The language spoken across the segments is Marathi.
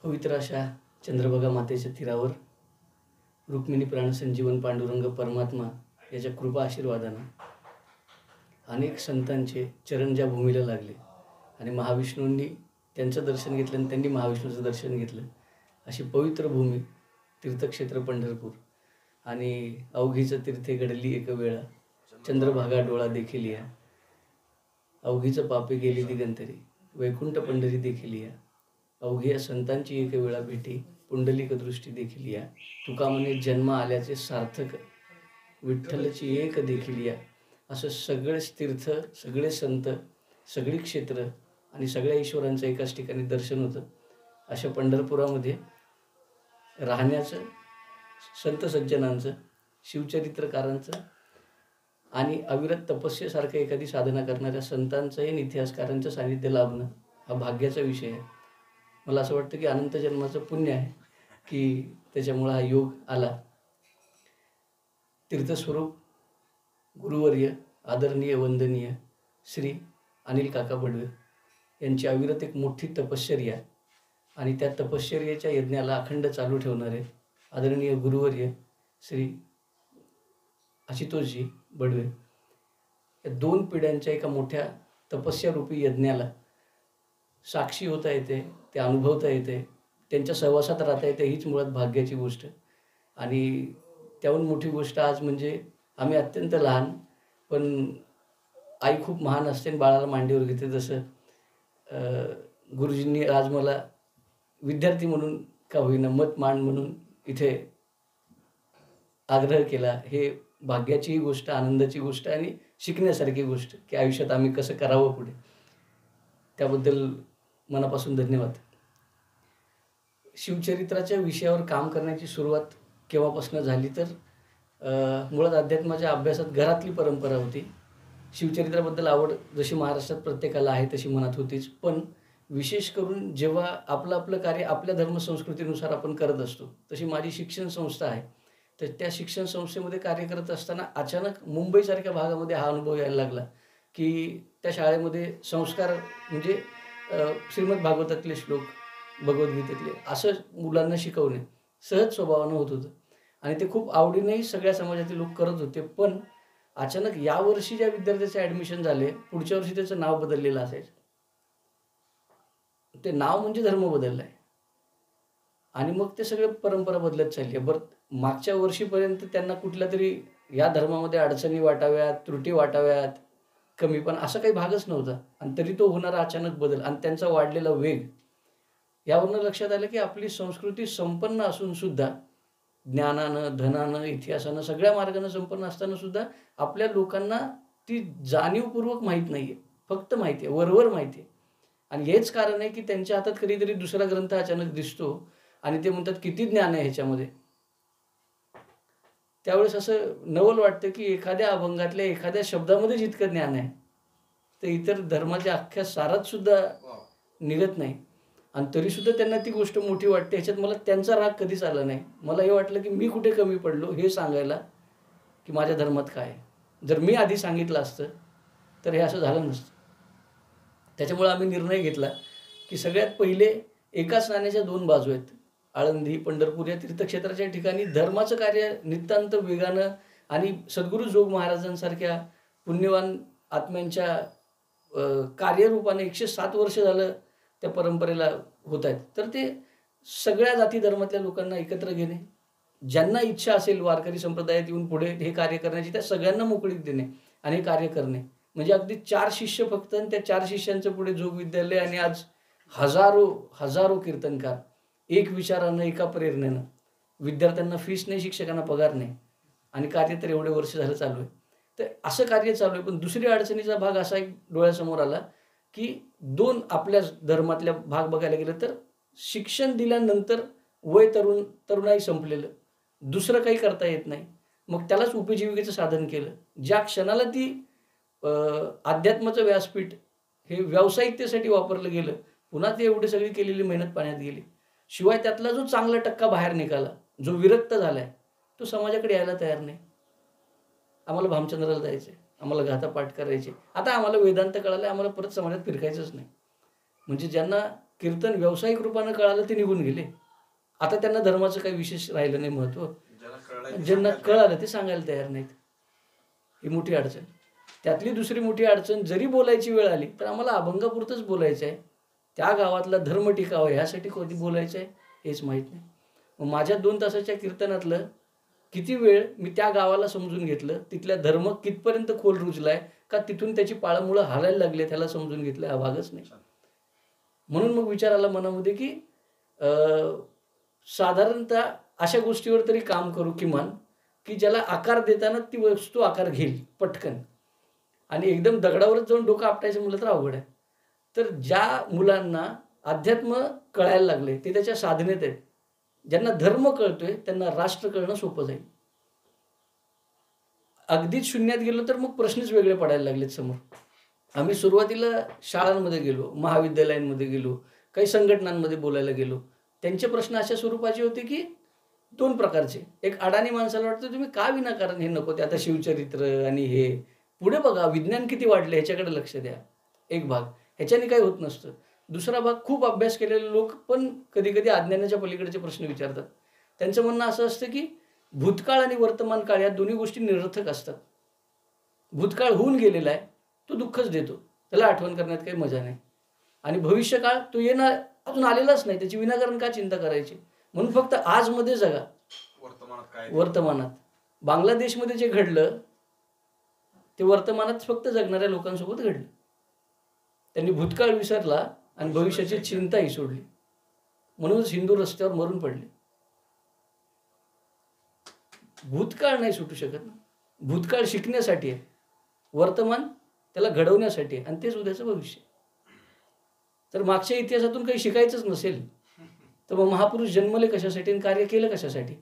पवित्र अशा चंद्रभागा मातेच्या तीरावर रुक्मिणी प्राणसंजीवन पांडुरंग परमात्मा याच्या कृपा आशीर्वादानं अनेक संतांचे चरण ज्या भूमीला लागले आणि महाविष्णूंनी त्यांचं दर्शन घेतलं आणि त्यांनी महाविष्णूचं दर्शन घेतलं, अशी पवित्र भूमी तीर्थक्षेत्र पंढरपूर. आणि अवघीचं तीर्थे घडली एक वेळा, चंद्रभागा डोळा देखील या. अवघीचं पापे गेली दिगंतरी, वैकुंठ पंढरी देखील या. अवघी या संतांची एक वेळा भेटी, पुंडलिक दृष्टी देखील या. तुका म्हणे जन्म आल्याचे सार्थक, विठ्ठलची एक देखील या. असं सगळेच तीर्थ, सगळे संत, सगळी क्षेत्र आणि सगळ्या ईश्वरांचं एकाच ठिकाणी दर्शन होतं. अशा पंढरपुरामध्ये राहण्याचं, संत सज्जनांचं, शिवचरित्रकारांचं आणि अविरत तपस्येसारखं एखादी साधना करणाऱ्या संतांचं आणि इतिहासकारांचं सानिध्य लाभणं हा भाग्याचा विषय आहे. मला असं वाटतं की अनंत जन्माचं पुण्य आहे की त्याच्यामुळं हा योग आला. तीर्थस्वरूप गुरुवर्य आदरणीय वंदनीय श्री अनिल काका बडवे यांची अविरत एक मोठी तपश्चर्या आणि त्या तपश्चर्येच्या यज्ञाला अखंड चालू ठेवणारे आदरणीय गुरुवर्य श्री आशुतोषजी बडवे या दोन पिढ्यांच्या एका मोठ्या तपस्यारूपी यज्ञाला साक्षी होता येते, ते अनुभवता येते, त्यांच्या सहवासात राहता येते. हीच मुळात भाग्याची गोष्ट. आणि त्याहून मोठी गोष्ट आज म्हणजे आम्ही अत्यंत लहान, पण आई खूप महान असते आणि बाळाला मांडीवर घेते. जसं गुरुजींनी आज मला विद्यार्थी म्हणून का होईना मत मांड म्हणून इथे आग्रह केला. हे भाग्याचीही गोष्ट, आनंदाची गोष्ट आणि शिकण्यासारखी गोष्ट की आयुष्यात आम्ही कसं करावं पुढे. त्याबद्दल मनापासून धन्यवाद. शिवचरित्राच्या विषयावर काम करण्याची सुरुवात केव्हापासून झाली तर मुळात अध्यात्माच्या अभ्यासात घरातली परंपरा होती. शिवचरित्राबद्दल आवड जशी महाराष्ट्रात प्रत्येकाला आहे तशी मनात होतीच, पण विशेष करून जेव्हा आपलं कार्य आपल्या धर्मसंस्कृतीनुसार आपण करत असतो, तशी माझी शिक्षण संस्था आहे, तर त्या शिक्षण संस्थेमध्ये कार्य करत असताना अचानक मुंबईसारख्या भागामध्ये हा अनुभव यायला लागला की त्या शाळेमध्ये संस्कार म्हणजे श्रीमद भागवतातले श्लोक, भगवद्गीतेतले असं मुलांना शिकवणे सहज स्वभावानं होत होतं आणि ते खूप आवडीनेही सगळ्या समाजातील लोक करत होते. पण अचानक यावर्षी ज्या विद्यार्थ्याचे ॲडमिशन झाले, पुढच्या वर्षी त्याचं नाव बदललेलं असायचं. ते नाव म्हणजे धर्म बदलला आहे आणि मग ते सगळे परंपरा बदलत चालली आहे. बरं, मागच्या वर्षीपर्यंत त्यांना कुठल्या तरी या धर्मामध्ये अडचणी वाटाव्यात, त्रुटी वाटाव्यात, कमीपण असा काही भागच नव्हता आणि तरी तो होणारा अचानक बदल आणि त्यांचा वाढलेला वेग यावरून लक्षात आलं की आपली संस्कृती संपन्न असून सुद्धा, ज्ञानानं, धनानं, इतिहासानं, सगळ्या मार्गानं संपन्न असताना सुद्धा आपल्या लोकांना ती जाणीवपूर्वक माहीत नाही आहे. फक्त माहिती आहे, वरवर माहिती आहे. आणि हेच कारण आहे की त्यांच्या हातात कधीतरी दुसरा ग्रंथ अचानक दिसतो आणि ते म्हणतात किती ज्ञान आहे ह्याच्यामध्ये. त्यावेळेस असं नवल वाटतं की एखाद्या अभंगातल्या एखाद्या शब्दामध्येच इतकं ज्ञान आहे तर इतर धर्माच्या अख्ख्या सारात सुद्धा निघत नाही आणि तरीसुद्धा त्यांना ती गोष्ट मोठी वाटते. ह्याच्यात मला त्यांचा राग कधीच आला नाही. मला हे वाटलं की मी कुठे कमी पडलो हे सांगायला की माझ्या धर्मात काय आहे. जर मी आधी सांगितलं असतं तर हे असं झालं नसतं. त्याच्यामुळे आम्ही निर्णय घेतला की सगळ्यात पहिले एकाच नाण्याच्या दोन बाजू आहेत. आळंदी, पंढरपूर या तीर्थक्षेत्राच्या ठिकाणी धर्माचं कार्य नितांत वेगानं आणि सद्गुरू जोग महाराजांसारख्या पुण्यवान आत्म्यांच्या कार्यरूपाने 107 वर्ष झालं त्या परंपरेला होत आहेत. तर ते सगळ्या जाती धर्मातल्या लोकांना एकत्र घेणे, ज्यांना इच्छा असेल वारकरी संप्रदायात येऊन पुढे हे कार्य करण्याची त्या सगळ्यांना मोकळीक देणे आणि हे कार्य करणे. म्हणजे अगदी 4 शिष्य फक्त आणि त्या 4 शिष्यांचं पुढे जोग विद्यालय आणि आज हजारो कीर्तनकार एक विचारानं, एका प्रेरणेनं. विद्यार्थ्यांना फीस नाही, शिक्षकांना पगार नाही आणि कार्य तर एवढे वर्ष झालं चालू आहे. तर असं कार्य चालू आहे. पण दुसरी अडचणीचा भाग असा एक डोळ्यासमोर आला की दोन आपल्या धर्मातल्या भाग बघायला गेलं तर शिक्षण दिल्यानंतर वय तरुणाई संपलेलं, दुसरं काही करता येत नाही. मग त्यालाच उपजीविकेचं साधन केलं. ज्या क्षणाला ती अध्यात्माचं व्यासपीठ हे व्यावसायिकतेसाठी वापरलं गेलं, पुन्हा ते एवढी सगळी केलेली मेहनत पाण्यात गेली. शिवाय त्यातला जो चांगला टक्का बाहेर निघाला, जो विरक्त झालाय, तो समाजाकडे यायला तयार नाही. आम्हाला भामचंद्राला जायचं आहे, आम्हाला गाथा पाठ करायचे, आता आम्हाला वेदांत कळालं, आम्हाला परत समाजात फिरकायचंच नाही. म्हणजे ज्यांना कीर्तन व्यावसायिक रूपानं कळालं ते निघून गेले. आता त्यांना धर्माचं काही विशेष राहिलं नाही महत्त्व. ज्यांना कळालं ते सांगायला तयार नाहीत. ही मोठी अडचण. त्यातली दुसरी मोठी अडचण, जरी बोलायची वेळ आली तर आम्हाला अभंगापुरतंच बोलायचं आहे. त्या गावातला धर्म टिकावा ह्यासाठी कधी बोलायचं आहे हेच माहीत नाही. मग माझ्या 2 तासाच्या कीर्तनातलं किती वेळ मी त्या गावाला समजून घेतलं, तिथल्या धर्म कितपर्यंत खोल रुजलाय का तिथून त्याची पाळंमुळं हालायला लागले त्याला समजून घेतलं, हा भागच नाही. म्हणून मग विचार आला मनामध्ये की साधारणतः अशा गोष्टीवर तरी काम करू किमान, की ज्याला आकार देताना ती वस्तू आकार घेईल पटकन. आणि एकदम दगडावरच जाऊन डोकं आपटायचं म्हटलं तर अवघड आहे. तर ज्या मुलांना अध्यात्म कळायला लागले ते त्याच्या साधनेत आहेत. ज्यांना धर्म कळतोय त्यांना राष्ट्र कळणं सोपं जाईल. अगदीच शून्यात गेलो तर मग प्रश्नच वेगळे पडायला लागलेत समोर. आम्ही सुरुवातीला शाळांमध्ये गेलो, महाविद्यालयांमध्ये गेलो, काही संघटनांमध्ये बोलायला गेलो. त्यांचे प्रश्न अशा स्वरूपाचे होते की 2 प्रकारचे. एक अडाणी माणसाला वाटतं तुम्ही का विनाकारण हे नको ते आता शिवचरित्र आणि हे पुढे बघा विज्ञान किती वाढले ह्याच्याकडे लक्ष द्या. एक भाग ह्याच्याने काही होत नसतं. दुसरा भाग खूप अभ्यास केलेले लोक पण कधी कधी अज्ञानाच्या पलीकडचे प्रश्न विचारतात. त्यांचं म्हणणं असं असतं की भूतकाळ आणि वर्तमान काळ या दोन्ही गोष्टी निरर्थक असतात. भूतकाळ होऊन गेलेला आहे तो दुःखच देतो, त्याला आठवण करण्यात काही मजा नाही. आणि भविष्यकाळ तो येणार अजून आलेलाच नाही, त्याची विनाकारण का चिंता करायची. म्हणून फक्त आजमध्ये जगा. वर्तमानात बांगलादेशमध्ये जे घडलं ते वर्तमानात फक्त जगणाऱ्या लोकांसोबत घडलं. त्यांनी भूतकाळ विसरला आणि भविष्याची चिंताही सोडली. म्हणूनच हिंदू रस्त्यावर मरून पडले. भूतकाळ नाही सुटू शकत ना. भूतकाळ शिकण्यासाठी आहे, वर्तमान त्याला घडवण्यासाठी आहे आणि तेच उद्याचं भविष्य. तर मागच्या इतिहासातून काही शिकायचंच नसेल तर मग महापुरुष जन्मले कशासाठी आणि कार्य केलं कशासाठी.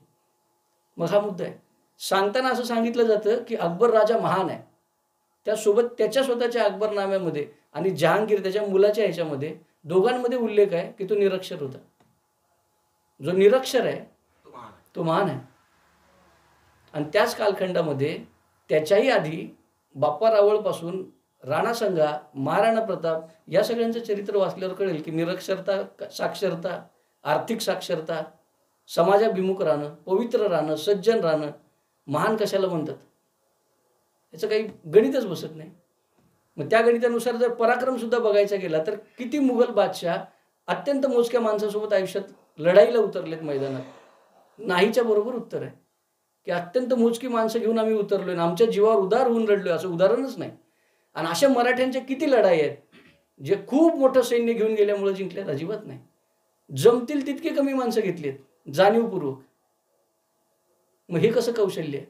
मग हा मुद्दा आहे. सांगताना असं सांगितलं जातं की अकबर राजा महान आहे, त्यासोबत त्याच्या स्वतःच्या अकबरनाम्यामध्ये आणि जहांगीर त्याच्या मुलाच्या ह्याच्यामध्ये दोघांमध्ये उल्लेख आहे की तो निरक्षर होता. जो निरक्षर आहे तो महान आहे. आणि त्याच कालखंडामध्ये त्याच्याही आधी बाप्पा रावळपासून राणा संगा, महाराणा प्रताप या सगळ्यांचं चरित्र वाचल्यावर कळेल की निरक्षरता, साक्षरता, आर्थिक साक्षरता, समाजाभिमुख राहणं, पवित्र राहणं, सज्जन राहणं महान कशाला म्हणतात याचं काही गणितच बसत नाही. मग त्या गणितानुसार जर पराक्रमसुद्धा बघायचा गेला तर किती मुघल बादशाह अत्यंत मोजक्या माणसासोबत आयुष्यात लढाईला उतरलेत मैदानात. नाहीच्या बरोबर उत्तर आहे की अत्यंत मोजकी माणसं घेऊन आम्ही उतरलोय आणि आमच्या जीवावर उदार होऊन लढलोय असं उदाहरणच नाही. आणि अशा मराठ्यांच्या किती लढाई आहेत जे खूप मोठं सैन्य घेऊन गेल्यामुळे जिंकल्यात, अजिबात नाही. जमतील तितके कमी माणसं घेतलीत जाणीवपूर्वक. मग हे कसं कौशल्य आहे.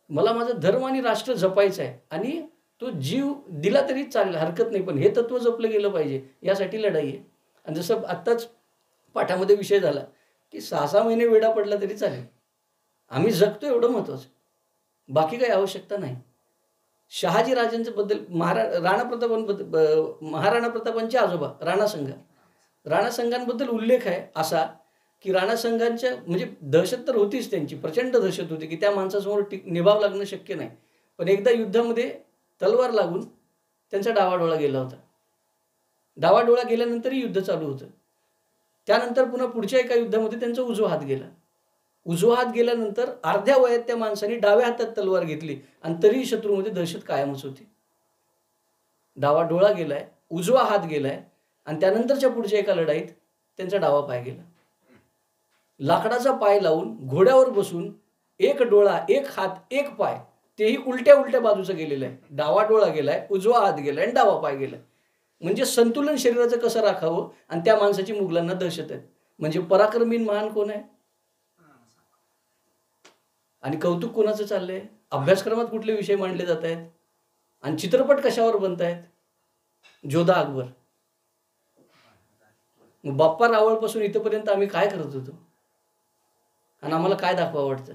मला माझं धर्म आणि राष्ट्र जपायचं आहे आणि तो जीव दिला तरी चालेल, हरकत नाही, पण हे तत्व जपलं गेलं पाहिजे यासाठी लढाई आहे. आणि जसं आत्ताच पाठामध्ये विषय झाला की 6-6 महिने वेडा पडला तरी चालेल, आम्ही जगतो एवढं महत्त्वाचं, बाकी काही आवश्यकता नाही. शहाजी राजांच्या बद्दल महाराणा प्रतापांचे आजोबा राणा संगांबद्दल उल्लेख आहे असा की राणा संगांच्या म्हणजे दहशत तर होतीच, त्यांची प्रचंड दहशत होती की त्या माणसासमोर निभाव लागणं शक्य नाही. पण एकदा युद्धामध्ये तलवार लागून त्यांचा डावाडोळा गेला होता. डावाडोळा गेल्यानंतरही युद्ध चालू होतं. त्यानंतर पुन्हा पुढच्या एका युद्धामध्ये त्यांचा उजवा हात गेला. उजवा हात गेल्यानंतर अर्ध्या वयात त्या माणसाने डाव्या हातात तलवार घेतली आणि तरीही शत्रूमध्ये दहशत कायमच होती. डावाडोळा गेलाय, उजवा हात गेलाय आणि त्यानंतरच्या पुढच्या एका लढाईत त्यांचा डावा पाय गेला. लाकडाचा पाय लावून घोड्यावर बसून एक डोळा, एक हात, एक पाय, तेही उलट्या उलट्या बाजूचं गेलेलं आहे. डावा डोळा गेलाय, उजवा हात गेलाय आणि डावा पाय गेलाय. म्हणजे संतुलन शरीराचं कसं राखावं आणि त्या माणसाची मुघलांना दहशत आहे. म्हणजे पराक्रमीन महान कोण आहे आणि कौतुक कोणाचं चाललंय. अभ्यासक्रमात कुठले विषय मांडले जात आहेत आणि चित्रपट कशावर बनत आहेत. जोधा अकबर. बाप्पा रावळपासून इथपर्यंत आम्ही काय करत होतो आणि आम्हाला काय दाखवावं वाटतं.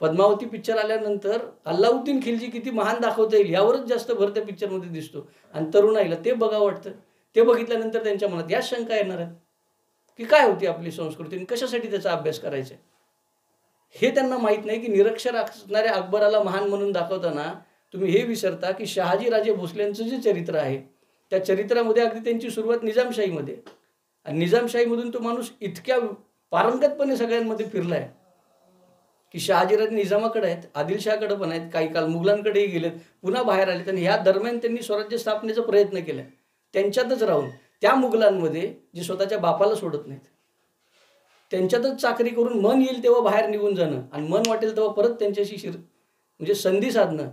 पद्मावती पिक्चर आल्यानंतर अल्लाउद्दीन खिलजी किती महान दाखवता येईल यावरच जास्त भर त्या पिक्चरमध्ये दिसतो आणि तरुणाईला ते बघावं वाटतं. ते बघितल्यानंतर त्यांच्या मनात या शंका येणार आहेत की काय होती आपली संस्कृती आणि कशासाठी त्याचा अभ्यास करायचा. हे त्यांना माहीत नाही की निरक्षर असणाऱ्या अकबराला महान म्हणून दाखवताना तुम्ही हे विसरता की शहाजी राजे भोसल्यांचं जे चरित्र आहे त्या चरित्रामध्ये अगदी त्यांची सुरुवात निजामशाहीमध्ये, आणि निजामशाहीमधून तो माणूस इतक्या पारंगतपणे सगळ्यांमध्ये फिरला आहे की शहाजीराजे निजामाकडे आहेत, आदिलशहाकडे पण आहेत, काही काळ मुघलांकडेही गेलेत, पुन्हा बाहेर आलेत, आणि ह्या दरम्यान त्यांनी स्वराज्य स्थापनेचा प्रयत्न केला त्यांच्यातच राहून, त्या मुघलांमध्ये जे स्वतःच्या बापाला सोडत नाहीत, त्यांच्यातच चाकरी करून मन येईल तेव्हा बाहेर निघून जाणं आणि मन वाटेल तेव्हा परत त्यांच्याशी म्हणजे संधी साधणं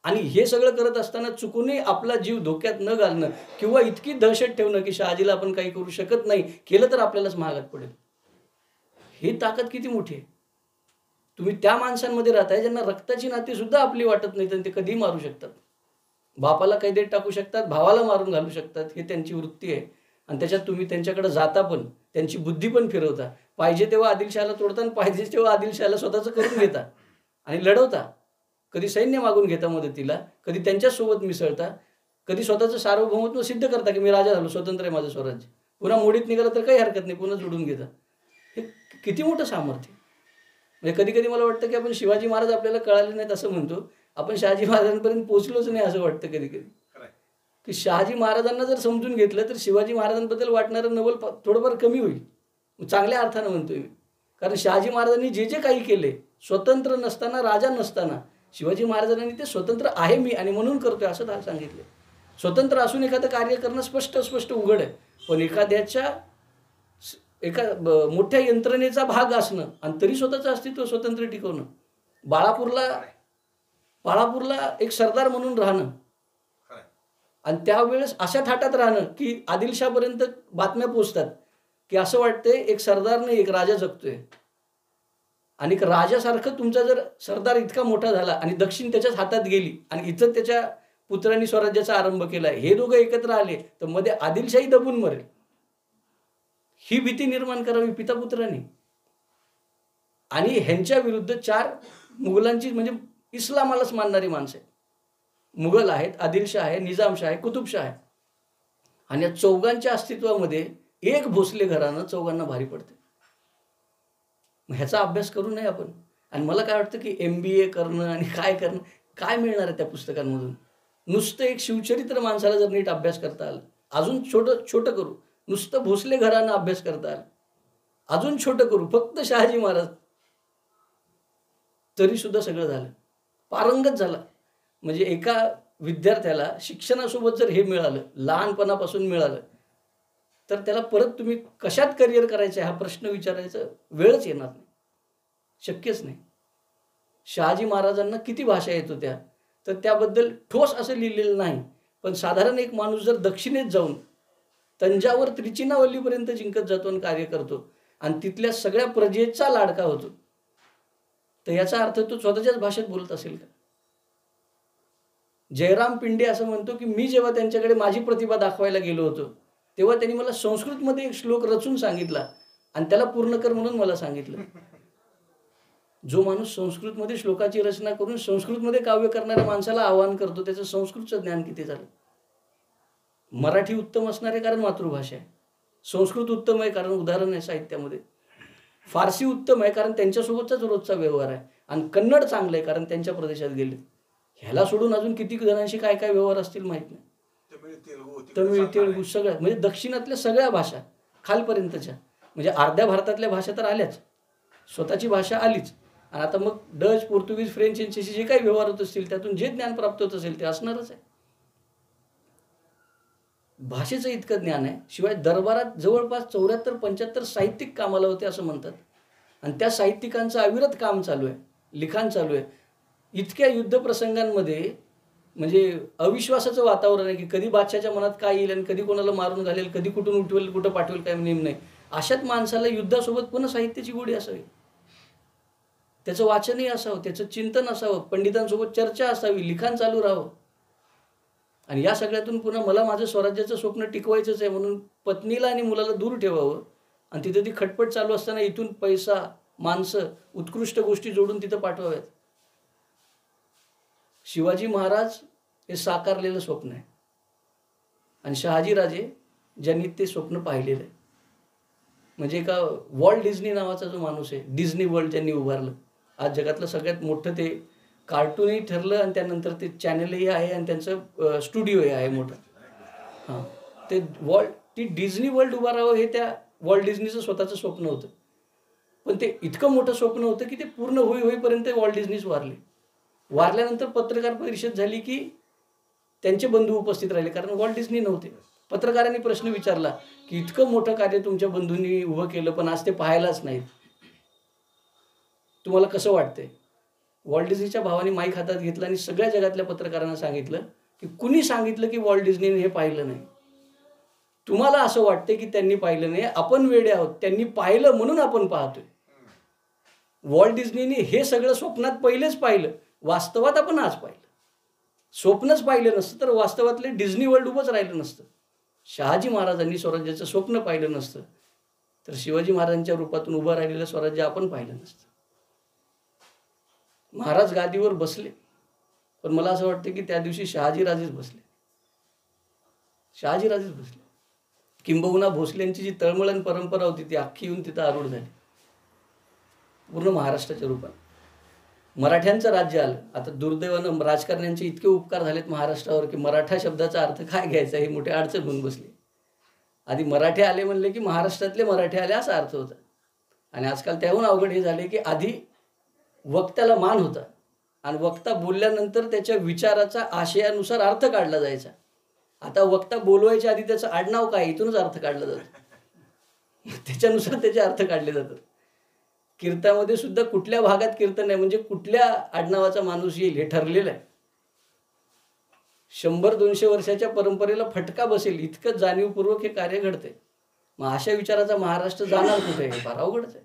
आणि हे सगळं करत असताना चुकूनही आपला जीव धोक्यात न घालणं किंवा इतकी दहशत ठेवणं की शहाजीला आपण काही करू शकत नाही, केलं तर आपल्यालाच महागात पडेल. ही ताकद किती मोठी आहे. तुम्ही त्या माणसांमध्ये राहताय ज्यांना रक्ताची नाती सुद्धा आपली वाटत नाही, तर ते कधी मारू शकतात. बापाला कैदेत टाकू शकतात, भावाला मारून घालू शकतात, हे त्यांची वृत्ती आहे. आणि त्याच्यात तुम्ही त्यांच्याकडे जाता पण, त्यांची बुद्धी पण फिरवता. पाहिजे तेव्हा आदिलशहाला तोडता आणि पाहिजे तेव्हा आदिलशहाला स्वतःचं करून घेता आणि लढवता. कधी सैन्य मागून घेता मदतीला, कधी त्यांच्यासोबत मिसळता, कधी स्वतःचं सार्वभौमत्व सिद्ध करता की मी राजा झालो, स्वतंत्र आहे माझं स्वराज्य. पुन्हा मोडीत निघालं तर काही हरकत नाही, पुन्हा जोडून घेता. हे किती मोठं सामर्थ्य. म्हणजे कधी कधी मला वाटतं की आपण शिवाजी महाराज आपल्याला कळाले नाहीत असं म्हणतो, आपण शहाजी महाराजांपर्यंत पोहोचलोच नाही असं वाटतं कधी कधी. की शहाजी महाराजांना जर समजून घेतलं तर शिवाजी महाराजांबद्दल वाटणारं नवल थोडंफार कमी होईल. चांगल्या अर्थानं म्हणतोय मी, कारण शहाजी महाराजांनी जे जे काही केले, स्वतंत्र नसताना, राजा नसताना, शिवाजी महाराजांनी ते स्वतंत्र आहे मी आणि म्हणून करतोय असं सांगितलं. स्वतंत्र असून एखादं कार्य करणं स्पष्ट उघड आहे, पण एखाद्याच्या एका मोठ्या यंत्रणेचा भाग असणं आणि तरी स्वतःचं अस्तित्व स्वतंत्र टिकवणं, बाळापूरला एक सरदार म्हणून राहणं आणि त्यावेळेस अशा थाटात राहणं की आदिलशापर्यंत बातम्या पोचतात की असं वाटतंय एक सरदार नाही एक राजा जगतोय. आणि एक राजासारखं तुमचा जर सरदार इतका मोठा झाला आणि दक्षिण त्याच्याच हातात गेली आणि इथं त्याच्या पुत्रांनी स्वराज्याचा आरंभ केला, हे दोघं एकत्र आले तर मध्ये आदिलशाही दबून मरेल, ही भीती निर्माण करावी पितापुत्रांनी. आणि ह्यांच्या विरुद्ध 4 मुघलांची म्हणजे इस्लामालाच मानणारी माणसं आहेत. मुघल आहेत, आदिलशाह आहे, निजामशाह आहे, कुतुबशाह आहे. आणि या चौघांच्या अस्तित्वामध्ये एक भोसले घराणं चौघांना भारी पडते. ह्याचा अभ्यास करू नये आपण. आणि मला काय वाटतं की MBA करणं आणि काय करणं, काय मिळणार आहे त्या पुस्तकांमधून. नुसतं एक शिवचरित्र माणसाला जर नीट अभ्यास करता आलं, अजून छोटं करू, नुसतं भोसले घराणं अभ्यास करता आलं, अजून छोटं करू, फक्त शहाजी महाराज, तरी सुद्धा सगळं झालं, पारंगत झाला. म्हणजे एका विद्यार्थ्याला शिक्षणासोबत जर हे मिळालं, लहानपणापासून मिळालं, तर त्याला परत तुम्ही कशात करिअर करायचं हा प्रश्न विचारायचा वेळच येणार नाही, शक्यच नाही. शहाजी महाराजांना किती भाषा येत होत्या तर त्याबद्दल ठोस असं लिहिलेलं नाही, पण साधारण एक माणूस जर दक्षिणेत जाऊन तंजावर त्रिचिनावल्लीपर्यंत जिंकत जातो आणि कार्य करतो आणि तिथल्या सगळ्या प्रजेचा लाडका होतो, तर याचा अर्थ तो स्वतःच्याच भाषेत बोलत असेल का. जयराम पिंडे असं म्हणतो की मी जेव्हा त्यांच्याकडे माझी प्रतिभा दाखवायला गेलो होतो तेव्हा त्यांनी मला संस्कृतमध्ये एक श्लोक रचून सांगितला आणि त्याला पूर्ण कर म्हणून मला सांगितलं. जो माणूस संस्कृतमध्ये श्लोकाची रचना करून संस्कृतमध्ये काव्य करणाऱ्या माणसाला आवाहन करतो, त्याचं संस्कृतचं ज्ञान किती झालं. मराठी उत्तम असणार आहे कारण मातृभाषा आहे, संस्कृत उत्तम आहे कारण उदाहरण आहे साहित्यामध्ये, फारसी उत्तम आहे कारण त्यांच्यासोबतचाच रोजचा व्यवहार आहे, आणि कन्नड चांगलं आहे कारण त्यांच्या प्रदेशात गेले. ह्याला सोडून अजून किती जणांशी काय काय व्यवहार असतील माहित नाही. तमिळ, तेलुगू सगळ्या म्हणजे दक्षिणातल्या सगळ्या भाषा खालपर्यंतच्या, म्हणजे अर्ध्या भारतातल्या भाषा तर आल्याच, स्वतःची भाषा आलीच, आणि आता मग डच, पोर्तुगीज, फ्रेंच यांच्याशी जे काही व्यवहार होत असतील त्यातून जे ज्ञान प्राप्त होत असेल ते असणारच आहे. भाषेचं इतकं ज्ञान आहे. शिवाय दरबारात जवळपास 74-75 साहित्यिक कामाला होते असं म्हणतात, आणि त्या साहित्यिकांचं अविरत काम चालू आहे, लिखाण चालू आहे. इतक्या युद्धप्रसंगांमध्ये म्हणजे अविश्वासाचं वातावरण आहे की कधी बादशाच्या मनात काय येईल आणि कधी कोणाला मारून घालेल, कधी कुठून उठवेल, कुठं पाठवेल काय नेम नाही. अशात माणसाला युद्धासोबत पुन्हा साहित्याची गोडी असावी, त्याचं वाचनही असावं, त्याचं चिंतन असावं, पंडितांसोबत चर्चा असावी, लिखाण चालू राहावं. आणि या सगळ्यातून पुन्हा मला माझं स्वराज्याचं स्वप्न टिकवायचंच आहे म्हणून पत्नीला आणि मुलाला दूर ठेवावं, आणि तिथे ती खटपट चालू असताना इथून पैसा, माणसं, उत्कृष्ट गोष्टी जोडून तिथं पाठवाव्यात. शिवाजी महाराज हे साकारलेलं स्वप्न आहे, आणि शहाजीराजे ज्यांनी ते स्वप्न पाहिलेलं आहे. म्हणजे एका वॉल्ट डिझनी नावाचा जो माणूस आहे, डिझनी वर्ल्ड ज्यांनी उभारलं, आज जगातलं सगळ्यात मोठं ते कार्टूनही ठरलं आणि त्यानंतर ते चॅनलही आहे आणि त्यांचं स्टुडिओही आहे मोठं. हां, ते ती डिझनी वर्ल्ड उभा राहावं हे त्या वॉल्ट डिझनीचं स्वतःचं स्वप्न होतं. पण ते इतकं मोठं स्वप्न होतं की ते पूर्ण होईपर्यंत वॉल्ट डिझनीच वारले. वारल्यानंतर पत्रकार परिषद झाली की त्यांचे बंधू उपस्थित राहिले, कारण वॉल्ट डिझनी नव्हते. पत्रकारांनी प्रश्न विचारला की इतकं मोठं कार्य तुमच्या बंधूंनी उभं केलं, पण आज ते पाहायलाच नाहीत. तुम्हाला कसं वाटतंय? वॉल्ट डिझनीच्या भावाने माईक हातात घेतला आणि सगळ्या जगातल्या पत्रकारांना सांगितलं की कुणी सांगितलं की वॉल्ट डिझनीने हे पाहिलं नाही? तुम्हाला असं वाटतं की त्यांनी पाहिलं नाही, आपण वेडे आहोत. त्यांनी पाहिलं म्हणून आपण पाहतोय. वॉल्ट डिझनीने हे सगळं स्वप्नात पहिलेच पाहिलं, वास्तवात आपण आज पाहिलं. स्वप्नच पाहिलं नसतं तर वास्तवातले डिझनी वर्ल्ड उभंच राहिलं नसतं. शहाजी महाराजांनी स्वराज्याचं स्वप्न पाहिलं नसतं तर शिवाजी महाराजांच्या रूपातून उभं राहिलेलं स्वराज्य आपण पाहिलं नसतं. महाराज गादीवर बसले, पण मला असं वाटतं की त्या दिवशी शहाजीराजेच बसले. शहाजीराजेच बसले. किंबहुना भोसल्यांची जी तळमळण परंपरा होती ती अख्खी येऊन तिथं आरूढ झाली, पूर्ण महाराष्ट्राच्या रूपात. मराठ्यांचं राज्य आलं. आता दुर्दैवानं राजकारण्यांचे इतके उपकार झालेत महाराष्ट्रावर की मराठा शब्दाचा अर्थ काय घ्यायचा हे मोठे अडचण होऊन बसली. आधी मराठे आले म्हणले की महाराष्ट्रातले मराठे आले असा अर्थ होता. आणि आजकाल त्याहून अवघड हे झाले की आधी वक्त्याला मान होता आणि वक्ता बोलल्यानंतर त्याच्या विचाराचा आशयानुसार अर्थ काढला जायचा. आता वक्ता बोलवायच्या आधी त्याचं आडनाव काय इथूनच अर्थ काढला जातो, त्याच्यानुसार त्याचे अर्थ काढले जातात. कीर्तनामध्ये सुद्धा कुठल्या भागात कीर्तन आहे म्हणजे कुठल्या आडनावाचा माणूस येईल हे ठरलेलं आहे. 100-200 वर्षाच्या परंपरेला फटका बसेल इतकं जाणीवपूर्वक हे कार्य घडते. मग अशा विचाराचा महाराष्ट्र जाणार कुठे हे फार अवघडच आहे.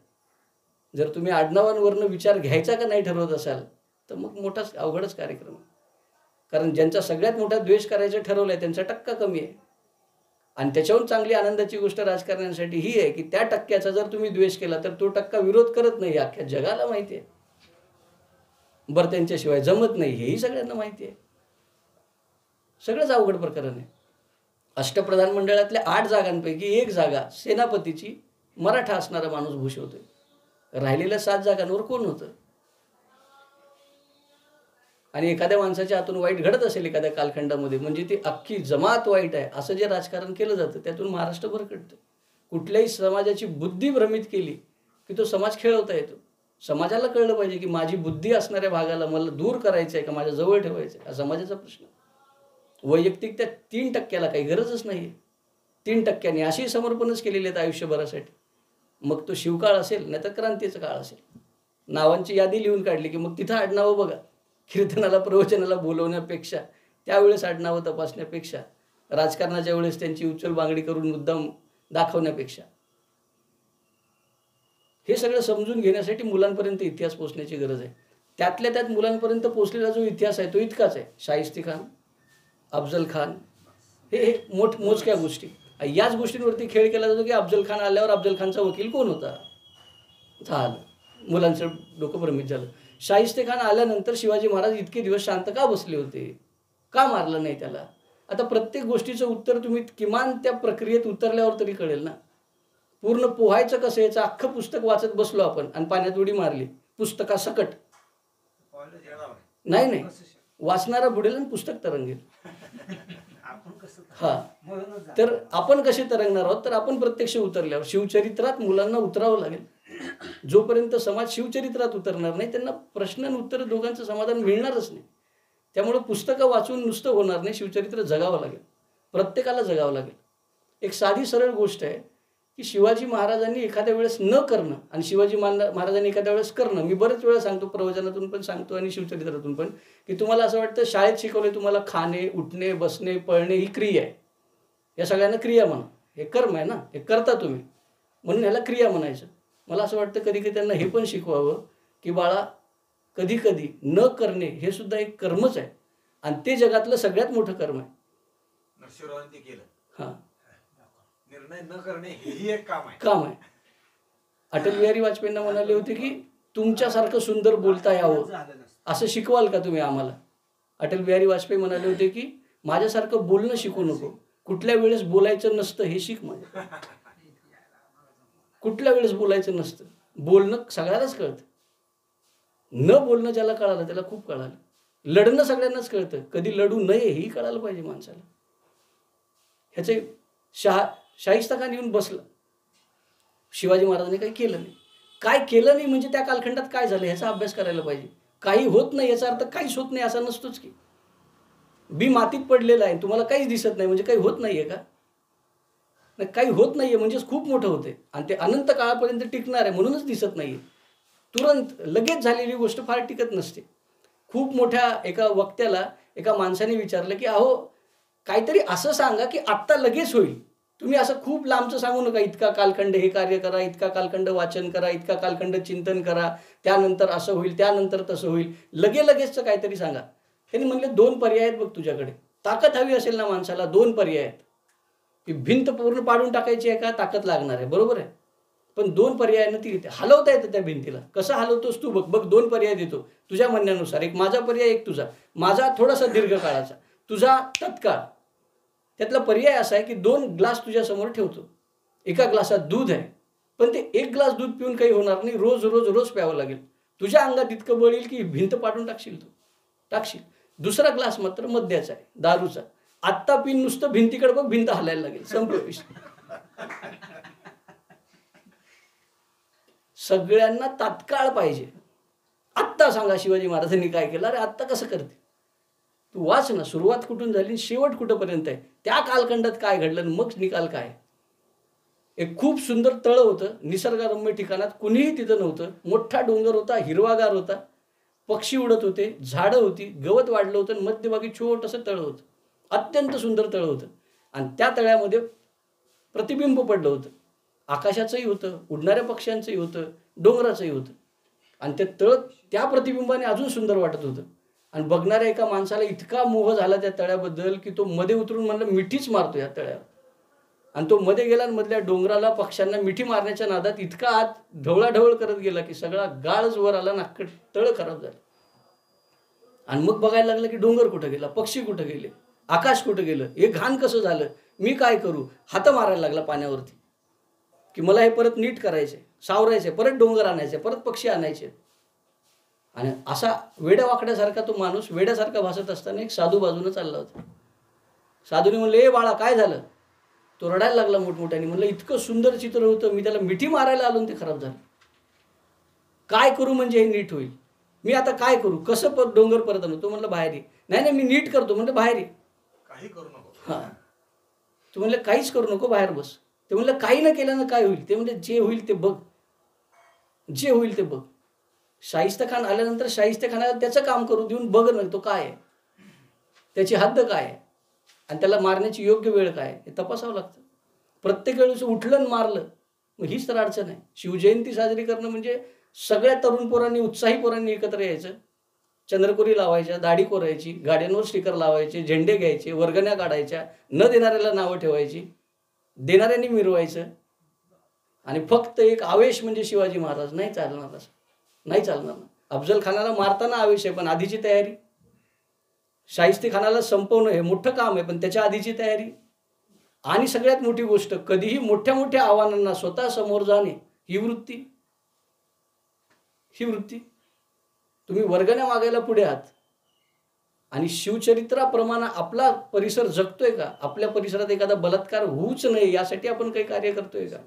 जर तुम्ही आडनावांवरनं विचार घ्यायचा का नाही ठरवत असाल तर मग मोठाच अवघडच कार्यक्रम आहे. कारण ज्यांचा सगळ्यात मोठा द्वेष करायचं ठरवलं आहे त्यांचा टक्का कमी आहे. आणि त्याच्याहून चांगली आनंदाची गोष्ट राजकारण्यांसाठी ही आहे की त्या टक्क्याचा जर तुम्ही द्वेष केला तर तो टक्का विरोध करत नाही, अख्ख्या जगाला माहिती आहे. बरं, त्यांच्याशिवाय जमत नाही हेही सगळ्यांना माहिती आहे. सगळंच अवघड प्रकरण आहे. अष्टप्रधान मंडळातल्या 8 जागांपैकी 1 जागा सेनापतीची मराठा असणारा माणूस भूषवतोय. राहिलेल्या 7 जागांवर कोण होतं? आणि एखाद्या माणसाच्या हातून वाईट घडत असेल एखाद्या कालखंडामध्ये म्हणजे ती अख्खी जमात वाईट आहे असं जे राजकारण केलं जातं त्यातून महाराष्ट्र भरकटतं. कुठल्याही समाजाची बुद्धी भ्रमित केली की तो समाज खेळवता येतो. समाजाला कळलं पाहिजे की माझी बुद्धी असणाऱ्या भागाला मला दूर करायचं आहे का माझ्या जवळ ठेवायचं आहे, हा समाजाचा प्रश्न. वैयक्तिक त्या 3% काही गरजच नाही आहे. 3% अशी समर्पणच केलेली आहेत आयुष्यभरासाठी. मग तो शिवकाळ असेल नाही तर क्रांतीचा काळ असेल. नावांची यादी लिहून काढली की मग तिथं आडनावं बघा. कीर्तनाला प्रवचनाला बोलवण्यापेक्षा त्यावेळेस आडनावं तपासण्यापेक्षा राजकारणाच्या वेळेस त्यांची उचल बांगडी करून मुद्दाम दाखवण्यापेक्षा हे सगळं समजून घेण्यासाठी मुलांपर्यंत इतिहास पोहोचण्याची गरज आहे. त्यातल्या त्यात मुलांपर्यंत पोहोचलेला जो इतिहास आहे तो इतकाच आहे. शाहिस्तेखान, अफजल खान हे मोजक्या गोष्टी. याच गोष्टींवरती खेळ केला जातो की अफजल खान आल्यावर अफजल खानचा वकील कोण होता, झालं, मुलांचं डोकं भ्रमित झालं. शाहिस्तेखान आल्यानंतर शिवाजी महाराज इतके दिवस शांत का बसले होते, का मारलं नाही त्याला? आता प्रत्येक गोष्टीचं उत्तर तुम्ही किमान त्या प्रक्रियेत उतरल्यावर तरी कळेल ना. पूर्ण पोहायचं कसं याचं अख्खं पुस्तक वाचत बसलो आपण आणि पाण्यात उडी मारली पुस्तकासकट, नाही वाचणारा बुडेल आणि पुस्तक तरंगेल. हा, तर आपण कसे तरंगणार आहोत तर आपण प्रत्यक्ष उतरल्यावर शिवचरित्रात मुलांना उतरावं लागेल. जोपर्यंत समाज शिवचरित्रात उतरणार नाही त्यांना प्रश्न आणि उत्तर दोघांचं समाधान मिळणारच नाही. त्यामुळे पुस्तकं वाचून नुसतं होणार नाही, शिवचरित्र जगावं लागेल, प्रत्येकाला जगावं लागेल. एक साधी सरळ गोष्ट आहे की शिवाजी महाराजांनी एखाद्या वेळेस न करणं आणि शिवाजी महाराजांनी एखाद्या वेळेस करणं. मी बरेच वेळा सांगतो, प्रवचनातून पण सांगतो आणि शिवचरित्रातून पण, की तुम्हाला असं वाटतं शाळेत शिकवले तुम्हाला खाणे, उठणे, बसणे, पळणे ही क्रिया आहे. या सगळ्यांना क्रिया म्हणा, हे कर्म आहे ना, हे करता तुम्ही म्हणून ह्याला क्रिया म्हणायचं. मला असं वाटतं कधी कधी त्यांना हे पण शिकवावं की बाळा कधी कधी न करणे हे सुद्धा एक कर्मच आहे आणि ते जगातलं सगळ्यात मोठं कर्म आहे. नरशिवरावांनी केलं. हां, निर्णय न करणे हेही एक काम आहे. अटल बिहारी वाजपेयींना म्हणाले होते की तुमच्यासारखं सुंदर बोलता यावं असं शिकवाल का तुम्ही आम्हाला. अटल बिहारी वाजपेयी म्हणाले होते की माझ्यासारखं बोलणं शिकू नको, कुठल्या वेळेस बोलायचं नसतं हे शिक माझ्या. कुठल्या वेळेस बोलायचं नसतं, बोलणं सगळ्यालाच कळतं. न बोलणं ज्याला कळालं त्याला खूप कळालं. लढणं सगळ्यांनाच कळतं, कधी लढू नये हेही कळायला पाहिजे माणसाला. ह्याचे शाहिस्ता खान येऊन बसला. शिवाजी महाराजांनी काही केलं नाही. काय केलं नाही म्हणजे त्या कालखंडात काय झालं ह्याचा अभ्यास करायला पाहिजे. काही होत नाही याचा अर्थ काहीच होत नाही असा नसतोच की. बी मातीत पडलेलं आहे, तुम्हाला काहीच दिसत नाही म्हणजे काही होत नाहीये का? नाही, काही होत नाहीये म्हणजेच खूप मोठं होते आणि ते अनंत काळापर्यंत टिकणार आहे म्हणूनच दिसत नाहीये. तुरंत लगेच झालेली गोष्ट फार टिकत नसते. खूप मोठ्या एका वक्त्याला एका माणसाने विचारलं की अहो काहीतरी असं सांगा की आत्ता लगेच होईल. तुम्ही असं खूप लांबचं सांगू नका, इतका कालखंड हे कार्य करा, इतका कालखंड वाचन करा, इतका कालखंड चिंतन करा, त्यानंतर असं होईल, त्यानंतर तसं होईल, लगेचचं काहीतरी सांगा. त्यांनी म्हणले 2 पर्याय आहेत बघ तुझ्याकडे. ताकद हवी असेल ना माणसाला, 2 पर्याय आहेत. की भिंत पूर्ण पाडून टाकायची आहे का, ताकद लागणार आहे, बरोबर आहे. पण 2 पर्यायानं ती हलवता येतं त्या भिंतीला. कसं हलवतोस तू बघ. 2 पर्याय देतो तुझ्या म्हणण्यानुसार, एक माझा पर्याय, एक तुझा. माझा थोडासा दीर्घकाळाचा, तुझा तत्काळ. त्यातला पर्याय असा आहे की 2 ग्लास तुझ्यासमोर ठेवतो. एका ग्लासात दूध आहे, पण ते 1 ग्लास दूध पिऊन काही होणार नाही, रोज प्यावं लागेल. तुझ्या अंगात इतकं बळ येईल की भिंत पाडून टाकशील. दुसरा ग्लास मात्र मद्याचा आहे, दारूचा. आत्ता पिन नुसतं भिंतीकडे बघ, भिंत हलायला लागेल, संपलं विषय. सगळ्यांना तात्काळ पाहिजे. आत्ता सांगा शिवाजी महाराजांनी काय केलं. अरे आत्ता कसं करते तू? वाच ना, सुरुवात कुठून झाली, शेवट कुठंपर्यंत आहे, त्या कालखंडात काय घडलं, मग निकाल काय. एक खूप सुंदर तळ होतं निसर्गरम्य ठिकाणात, कुणीही तिथं नव्हतं. मोठा डोंगर होता, हिरवागार होता, पक्षी उडत होते, झाडं होती, गवत वाढलं होतं, मध्यभागी छोटंसं तळ होतं. अत्यंत सुंदर तळ होतं. आणि त्या तळ्यामध्ये प्रतिबिंब पडलं होतं. आकाशाचंही होतं, उडणाऱ्या पक्ष्यांचंही होतं, डोंगराचंही होतं. आणि ते तळ त्या प्रतिबिंबाने अजून सुंदर वाटत होतं. आणि बघणाऱ्या एका माणसाला इतका मोह झाला त्या तळ्याबद्दल की तो मध्ये उतरून म्हणलं मिठीच मारतो या तळ्यावर. आणि तो मध्ये गेला आणि मधल्या डोंगराला पक्ष्यांना मिठी मारण्याच्या नादात इतका आत ढवळाढवळ करत गेला की सगळा गाळच वर आला ना, तळ खराब झालं. आणि मग बघायला लागलं की डोंगर कुठं गेला, पक्षी कुठं गेले, आकाश कुठं गेलं, हे घाण कसं झालं, मी काय करू. हात मारायला लागला पाण्यावरती की मला हे परत नीट करायचे, सावरायचे, परत डोंगर आणायचे, परत पक्षी आणायचे. आणि असा वेड्यावाकड्यासारखा तो माणूस वेड्यासारखा भासत असताना एक साधू बाजूने चालला होता. साधूने म्हणलं ए बाळा काय झालं. तो रडायला लागला मोठमोठ्याने. म्हणलं इतकं सुंदर चित्र होतं, मी त्याला मिठी मारायला आलो ते खराब झालं. काय करू म्हणजे हे नीट होईल, मी आता काय करू, कसं डोंगर परत आणू. तो म्हणलं बाहेर ये. नाही मी नीट करतो. म्हणलं बाहेर ये. काही करू नको. हां. तू म्हणलं काहीच करू नको, बाहेर बस. ते म्हणलं काही न केल्यानं काय होईल. ते म्हणजे जे होईल ते बघ, जे होईल ते बघ. शाहिस्ता खान आल्यानंतर शाहिस्ता खानाला त्याचं काम करू देऊन बघ ना तो काय आहे, त्याची हद्द काय आहे आणि त्याला मारण्याची योग्य वेळ काय आहे हे तपासावं लागतं. प्रत्येक वेळेस उठलं आणि मारलं मग हीच तर अडचण आहे. शिवजयंती साजरी करणं म्हणजे सगळ्या तरुण पोरांनी, उत्साही पोरांनी एकत्र यायचं, चंद्रकोरी लावायच्या, दाढी कोरायची, गाड्यांवर स्टिकर लावायचे, झेंडे घ्यायचे, वर्गण्या काढायच्या, न देणाऱ्याला नावं ठेवायची, देणाऱ्यांनी मिरवायचं आणि फक्त एक आवेश म्हणजे शिवाजी महाराज. नाही चालणार, असं नाही चालणार. अफजल खानाला मारताना आवेश आहे पण आधीची तयारी, शाहिस्ते खानाला संपवणं हे मोठं काम आहे पण त्याच्या आधीची तयारी. आणि सगळ्यात मोठी गोष्ट, कधीही मोठ्या मोठ्या आव्हानांना स्वतः समोर जाणे ही वृत्ती. तुम्ही वर्गण्या मागायला पुढे आहात आणि शिवचरित्राप्रमाणे आपला परिसर जगतोय का, आपल्या परिसरात एखादा बलात्कार होऊच नये यासाठी आपण काही कार्य करतोय का,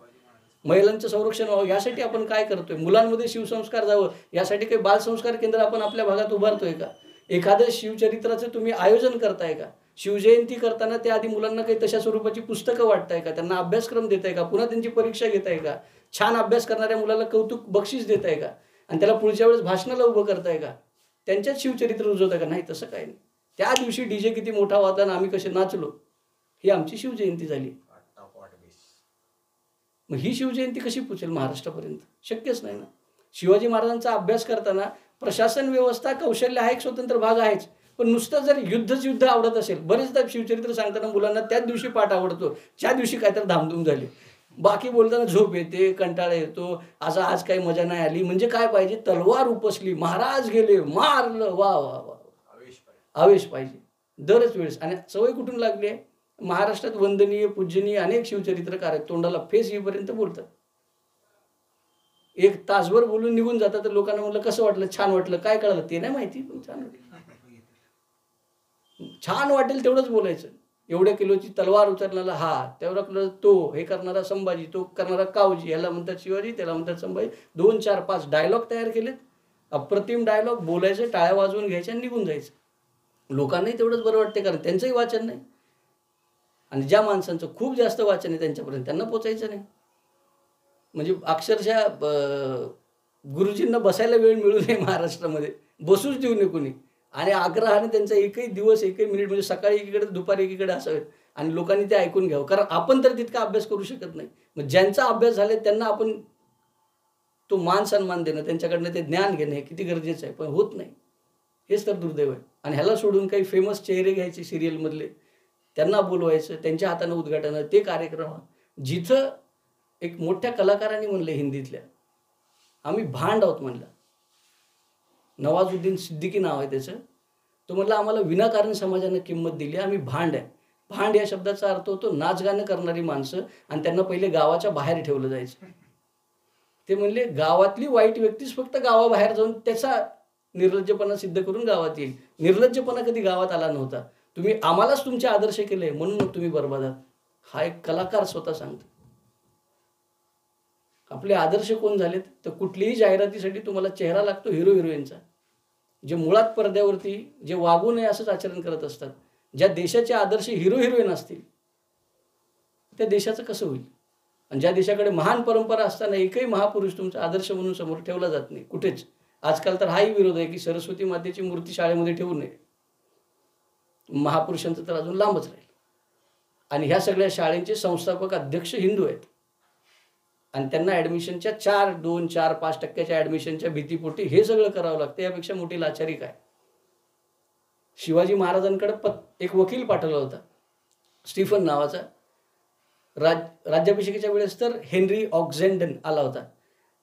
महिलांचं संरक्षण व्हावं यासाठी आपण काय करतोय, मुलांमध्ये शिवसंस्कार जावं यासाठी काही बालसंस्कार केंद्र आपण आपल्या भागात उभारतोय का, एखादं शिवचरित्राचं तुम्ही आयोजन करताय का, शिवजयंती करताना त्याआधी मुलांना काही तशा स्वरूपाची पुस्तकं वाटताय का, त्यांना अभ्यासक्रम देताय का, पुन्हा त्यांची परीक्षा घेताय का, छान अभ्यास करणाऱ्या मुलाला कौतुक बक्षीस देताय का आणि त्याला पुढच्या वेळेस भाषणाला उभं करताय का, त्यांच्यात शिवचरित्र रुजवताय का. नाही, तसं काय नाही. त्या दिवशी डीजे किती मोठा वाजला आणि आम्ही कसे नाचलो, ही आमची शिवजयंती झाली. मग ही शिवजयंती कशी पोचेल महाराष्ट्रापर्यंत, शक्यच नाही ना. शिवाजी महाराजांचा अभ्यास करताना प्रशासन व्यवस्था कौशल्य हा एक स्वतंत्र भाग आहेच, पण नुसतं जर युद्ध आवडत असेल, बरेचदा शिवचरित्र सांगताना मुलांना त्याच दिवशी पाठ आवडतो ज्या दिवशी काहीतरी धामधूम झाली, बाकी बोलताना झोप येते, कंटाळा येतो, आज काही मजा नाही आली. म्हणजे काय पाहिजे, तलवार उपसली, महाराज गेले, मारलं, वा वा वा, आवेश पाहिजे दरच वेळेस. आणि सवय कुठून लागली आहे, महाराष्ट्रात वंदनीय पूजनीय अनेक शिवचरित्रकार आहेत, तोंडाला फेस येईपर्यंत बोलतात, 1 तासभर बोलून निघून जातात. तर लोकांना म्हटलं कसं वाटलं, छान वाटलं, काय कळलं ते नाही माहिती, पण छान वाटलं. छान वाटेल तेवढंच बोलायचं. एवढ्या किलोची तलवार उचलणारा हा, तेवढा किलो तो, हे करणारा संभाजी, तो करणारा कावजी, याला म्हणतात शिवाजी, त्याला म्हणतात संभाजी. 2, 4, 5 डायलॉग तयार केलेत. अप्रतिम डायलॉग, बोलायचं, टाळ्या वाजवून घ्यायच्या आणि निघून जायचं. लोकांनाही तेवढंच बरं वाटते, कारण त्यांचंही वाचन नाही. आणि ज्या माणसांचं खूप जास्त वाचन आहे त्यांच्यापर्यंत त्यांना पोचायचं नाही. म्हणजे अक्षरशः गुरुजींना बसायला वेळ मिळू नये महाराष्ट्रामध्ये, बसूच देऊ नये कोणी. आणि आग्रहाने त्यांचा एकही दिवस, एकही मिनिट, म्हणजे सकाळी एकीकडे, दुपारी एकीकडे असावेत आणि लोकांनी ते ऐकून घ्यावं. कारण आपण तर तितका अभ्यास करू शकत नाही. मग ज्यांचा अभ्यास झाला त्यांना आपण तो मान सन्मान देणं, त्यांच्याकडनं ते ज्ञान घेणं हे किती गरजेचं आहे, पण होत नाही. हेच तर दुर्दैव आहे. आणि ह्याला सोडून काही फेमस चेहरे घ्यायचे सिरियलमधले, त्यांना बोलवायचं, त्यांच्या हातानं उद्घाटनं, ते कार्यक्रम. जिथं एक मोठ्या कलाकारांनी म्हणलं हिंदीतल्या, आम्ही भांड आहोत म्हणलं, नवाजुद्दीन सिद्दीकी नाव आहे त्याचं. तो म्हणला आम्हाला विनाकारण समाजानं किंमत दिली, आम्ही भांड आहे. भांड या शब्दाचा अर्थ होतो नाचगाणं करणारी माणसं, आणि त्यांना पहिले गावाच्या बाहेर ठेवलं जायचं. ते म्हणले गावातली वाईट व्यक्तीच फक्त गावाबाहेर जाऊन त्याचा निर्लज्जपणा सिद्ध करून गावात येईल. निर्लज्जपणा कधी गावात आला नव्हता. तुम्ही आम्हालाच तुमचे आदर्श केले म्हणून मग तुम्ही बरबाद आहात. हा एक कलाकार स्वतः सांगतो. आपले आदर्श कोण झालेत, तर कुठलीही जाहिरातीसाठी तुम्हाला चेहरा लागतो हिरो हिरोईनचा, जे मुळात पडद्यावरती जे वागू नये असंच आचरण करत असतात. ज्या देशाचे आदर्श हिरो हिरोईन असतील त्या देशाचं कसं होईल. आणि ज्या देशाकडे महान परंपरा असताना एकही महापुरुष तुमचा आदर्श म्हणून समोर ठेवला जात नाही कुठेच. आजकाल तर हाही विरोध आहे की सरस्वती मातेची मूर्ती शाळेमध्ये ठेवू नये. महापुरुषांचं तर अजून लांबच राहील. आणि ह्या सगळ्या शाळेंचे संस्थापक अध्यक्ष हिंदू आहेत, आणि त्यांना ॲडमिशनच्या 2, 4, 5% ॲडमिशनच्या भीतीपोटी हे सगळं करावं लागतं. यापेक्षा मोठी लाचारी काय. शिवाजी महाराजांकडे एक वकील पाठवला होता स्टीफन नावाचा. राज्याभिषेकाच्या वेळेस तर हेनरी ऑक्झेंडन आला होता.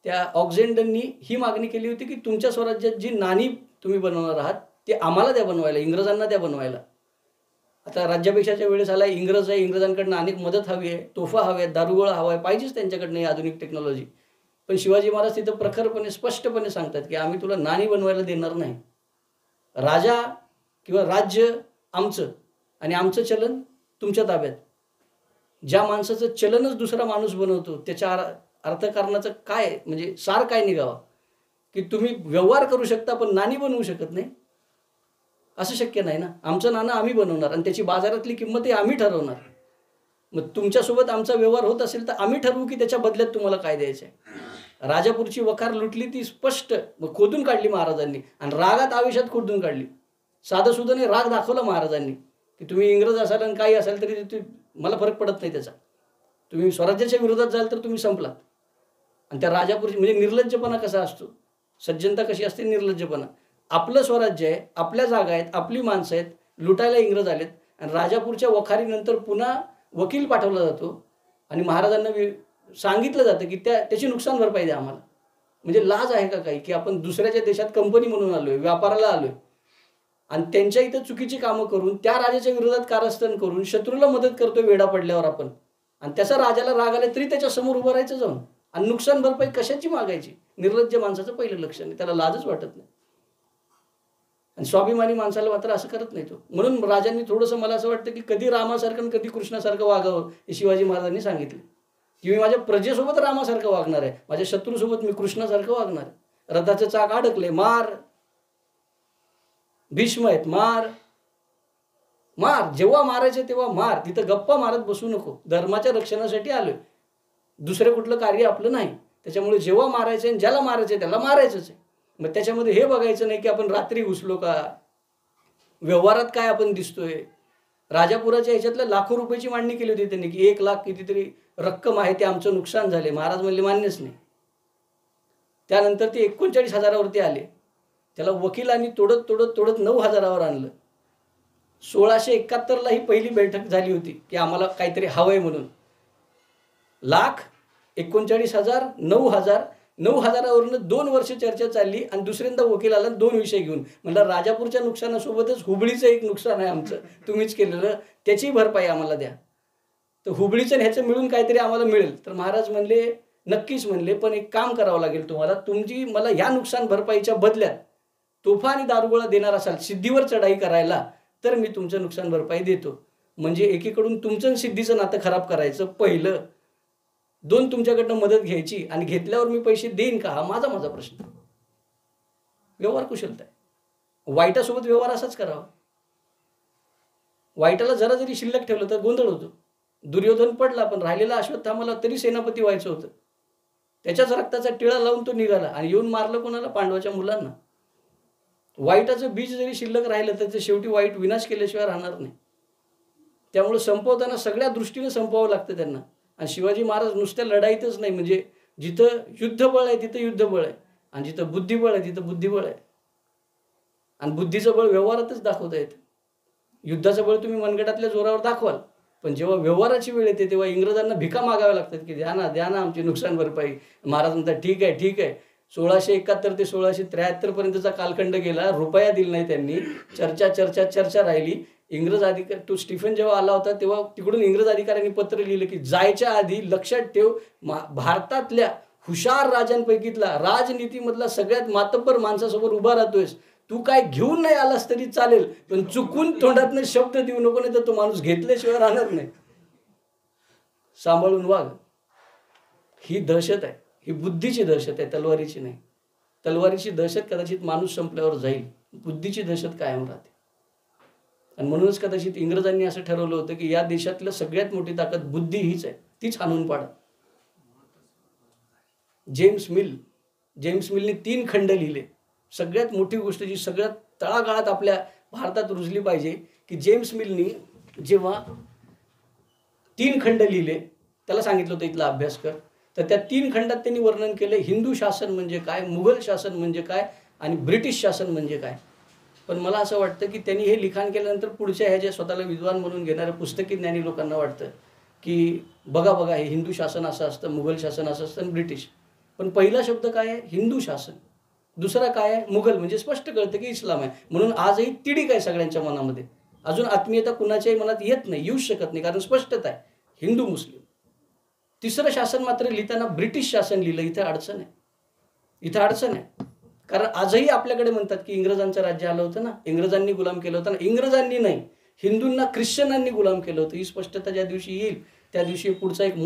त्या ऑक्झेंडननी ही मागणी केली होती की तुमच्या स्वराज्यात जी नाणी तुम्ही बनवणार आहात ते आम्हाला द्या बनवायला, इंग्रजांना द्या बनवायला. आता राज्याभिषेकाच्या वेळेस आला इंग्रज आहे, इंग्रजांकडनं अनेक मदत हवी आहे, तोफा हव्या आहेत, दारुगोळा हवा आहे, पाहिजेच त्यांच्याकडनं ही आधुनिक टेक्नॉलॉजी. पण शिवाजी महाराज तिथं प्रखरपणे स्पष्टपणे सांगतात की आम्ही तुला नाणी बनवायला देणार नाही. राजा किंवा राज्य आमचं आणि आमचं चलन तुमच्या ताब्यात. ज्या माणसाचं चलनच दुसरा माणूस बनवतो त्याच्या अर्थकारणाचं काय, म्हणजे सार काय निघावा की तुम्ही व्यवहार करू शकता पण नाणी बनवू शकत नाही. असं शक्य नाही ना. आमचं नाणं आम्ही बनवणार आणि त्याची बाजारातली किंमत आम्ही ठरवणार. मग तुमच्यासोबत आमचा व्यवहार होत असेल तर आम्ही ठरवू की त्याच्या बदल्यात तुम्हाला काय द्यायचं आहे. राजापूरची वखार लुटली ती स्पष्ट मग खोदून काढली महाराजांनी, आणि रागात आवेशात खोदून काढली. साधं सुद्धा नाही, राग दाखवला महाराजांनी की तुम्ही इंग्रज असाल आणि काही असाल तरी मला फरक पडत नाही त्याचा. तुम्ही स्वराज्याच्या विरोधात जाल तर तुम्ही संपलात. आणि त्या राजापूरची म्हणजे निर्लज्जपणा कसा असतो, सज्जनता कशी असते, निर्लज्जपणा. आपलं स्वराज्य आहे, आपल्या जागा आहेत, आपली माणसं आहेत, लुटायला इंग्रज आलेत, आणि राजापूरच्या वखारीनंतर पुन्हा वकील पाठवला जातो आणि महाराजांना सांगितलं जातं की त्याची नुकसान भरपाई द्या आम्हाला. म्हणजे लाज आहे का काही की आपण दुसऱ्याच्या देशात कंपनी म्हणून आलोय, व्यापाराला आलोय, आणि त्यांच्या इथं चुकीची कामं करून त्या राजाच्या विरोधात कारस्थान करून शत्रूला मदत करतोय वेडा पडल्यावर आपण. आणि त्याचा राजाला राग आला तरी त्याच्या समोर उभं राहायचं जाऊन, आणि नुकसान भरपाई कशाची मागायची. निर्लज्ज माणसाचं पहिलं लक्षण आहे, त्याला लाजच वाटत नाही. आणि स्वाभिमानी माणसाला मात्र असं करत नाही तो. म्हणून राजांनी थोडंसं मला असं वाटतं की कधी रामासारखं आणि कधी कृष्णासारखं वागावं हे शिवाजी महाराजांनी सांगितले. की मी माझ्या प्रजेसोबत रामासारखं वागणार आहे, माझ्या शत्रूसोबत मी कृष्णासारखं वागणार आहे. रथाचं चाक अडकले मार, भीष्म आहेत मार मार, जेव्हा मारायचे तेव्हा मार. तिथं गप्पा मारत बसू नको. धर्माच्या रक्षणासाठी आलोय, दुसरं कुठलं कार्य आपलं नाही. त्याच्यामुळे जेव्हा मारायचं आणि ज्याला मारायचं त्याला मारायचंच आहे. मग त्याच्यामध्ये हे बघायचं नाही की आपण रात्री घुसलो का, व्यवहारात काय आपण दिसतोय. राजापुराच्या ह्याच्यातल्या लाखो रुपयाची मांडणी केली होती त्यांनी की 1 लाख कितीतरी रक्कम आहे ते आमचं नुकसान झाले. महाराज म्हणले मान्यच नाही. त्यानंतर ते 39,000वरती आले. त्याला वकिलांनी तोडत 9,000वर आणलं. 1671ला ही पहिली बैठक झाली होती की आम्हाला काहीतरी हवंय म्हणून. 1,39,000, 9,000, 9,000वरनं 2 वर्ष चर्चा चालली, आणि दुसऱ्यांदा वकील आला 2 विषय घेऊन. म्हणलं राजापूरच्या नुकसानासोबतच हुबळीचं एक नुकसान आहे आमचं, तुम्हीच केलेलं, त्याची भरपाई आम्हाला द्या. तर हुबळीचं ह्याचं मिळून काहीतरी आम्हाला मिळेल. तर महाराज म्हणले नक्कीच म्हणले, पण एक काम करावं लागेल तुम्हाला, तुमची मला ह्या नुकसान भरपाईच्या बदल्यात तोफा आणि दारुगोळा देणार असाल सिद्धीवर चढाई करायला तर मी तुमचं नुकसान भरपाई देतो. म्हणजे एकीकडून तुमचं आणि सिद्धीचं नातं खराब करायचं पहिलं, 2 तुमच्याकडनं मदत घ्यायची आणि घेतल्यावर मी पैसे देईन का, हा माझा प्रश्न. व्यवहार कुशलता आहे. वाईटासोबत व्यवहार असाच करावा. वाईटाला जरा जरी शिल्लक ठेवलं तर गोंधळ होतो. दुर्योधन पडला पण राहिलेला अश्वत्थामाला तरी सेनापती व्हायचं होतं. त्याच्याच रक्ताचा टिळा लावून तो निघाला आणि येऊन मारलं कोणाला, पांडवाच्या मुलांना. वाईटाचं बीज जरी शिल्लक राहिलं तर ते शेवटी वाईट विनाश केल्याशिवाय राहणार नाही. त्यामुळे संपवताना सगळ्या दृष्टीने संपवावं लागतं त्यांना. आणि शिवाजी महाराज नुसत्या लढाईतच नाही, म्हणजे जिथं युद्धबळ आहे तिथं युद्धबळ आहे आणि जिथं बुद्धिबळ आहे तिथं बुद्धिबळ आहे. आणि बुद्धीचं बळ व्यवहारातच दाखवता येतं. युद्धाचं बळ तुम्ही मनगटातल्या जोरावर दाखवाल, पण जेव्हा व्यवहाराची वेळ येते तेव्हा इंग्रजांना भिका मागाव्या लागतात की द्या ना आमची नुकसान भरपाई. महाराज म्हणतात ठीक आहे. 1671 ते 1673 पर्यंतचा कालखंड गेला, रुपया दिला नाही त्यांनी. चर्चा राहिली. इंग्रज अधिकारी, तो स्टीफन जेव्हा आला होता तेव्हा तिकडून इंग्रज अधिकाऱ्यांनी पत्र लिहिलं की जायच्या आधी लक्षात ठेव, भारतातल्या हुशार राजांपैकीतला, राजनीतीमधला सगळ्यात मातब्बर माणसासमोर उभा राहतोयस, तू काय घेऊन नाही आलास तरी चालेल, पण चुकून तोंडातनं शब्द देऊ नको, नाही तर तो माणूस घेतल्याशिवाय राहणार नाही. सांभाळून वाग. ही दहशत आहे, ही बुद्धीची दहशत आहे, तलवारीची नाही. तलवारीची दहशत कदाचित माणूस संपल्यावर जाईल, बुद्धीची दहशत कायम राहते. आणि म्हणूनच कदाचित इंग्रजांनी असं ठरवलं होतं की या देशातलं सगळ्यात मोठी ताकद बुद्धी हीच आहे, तीच हाणून पाडा. जेम्स मिलने 3 खंड लिहिले. सगळ्यात मोठी गोष्ट जी सगळ्यात तळागाळात आपल्या भारतात रुजली पाहिजे की जेम्स मिलनी जेव्हा 3 खंड लिहिले, त्याला सांगितलं होतं इथला अभ्यास कर, तर त्या 3 खंडात त्यांनी वर्णन केलं हिंदू शासन म्हणजे काय, मुघल शासन म्हणजे काय आणि ब्रिटिश शासन म्हणजे काय. पण मला असं वाटतं की त्यांनी हे लिखाण केल्यानंतर पुढच्या ह्या जे स्वतःला विद्वान म्हणून घेणाऱ्या पुस्तकी ज्ञानी लोकांना वाटतं की बघा हे हिंदू शासन असं असतं, मुघल शासन असं असतं आणि ब्रिटिश. पण पहिला शब्द काय आहे, हिंदू शासन. दुसरा काय आहे, मुघल, म्हणजे स्पष्ट कळतं की इस्लाम आहे. म्हणून आजही तिडीक आहे सगळ्यांच्या मनामध्ये. अजून आत्मीयता कुणाच्याही मनात येत नाही, येऊच शकत नाही, कारण स्पष्टता आहे हिंदू मुस्लिम. तिसरं शासन मात्र लिहिताना ब्रिटिश शासन लिहिलं. इथं अडचण आहे. कारण आजही आपल्याकडे म्हणतात की इंग्रजांचं राज्य आलं होतं ना, इंग्रजांनी गुलाम केलं होतं ना. इंग्रजांनी नाही, हिंदूंना ख्रिश्चनांनी गुलाम केलं होतं. ही स्पष्टता ज्या दिवशी येईल त्या दिवशी पुढचा एक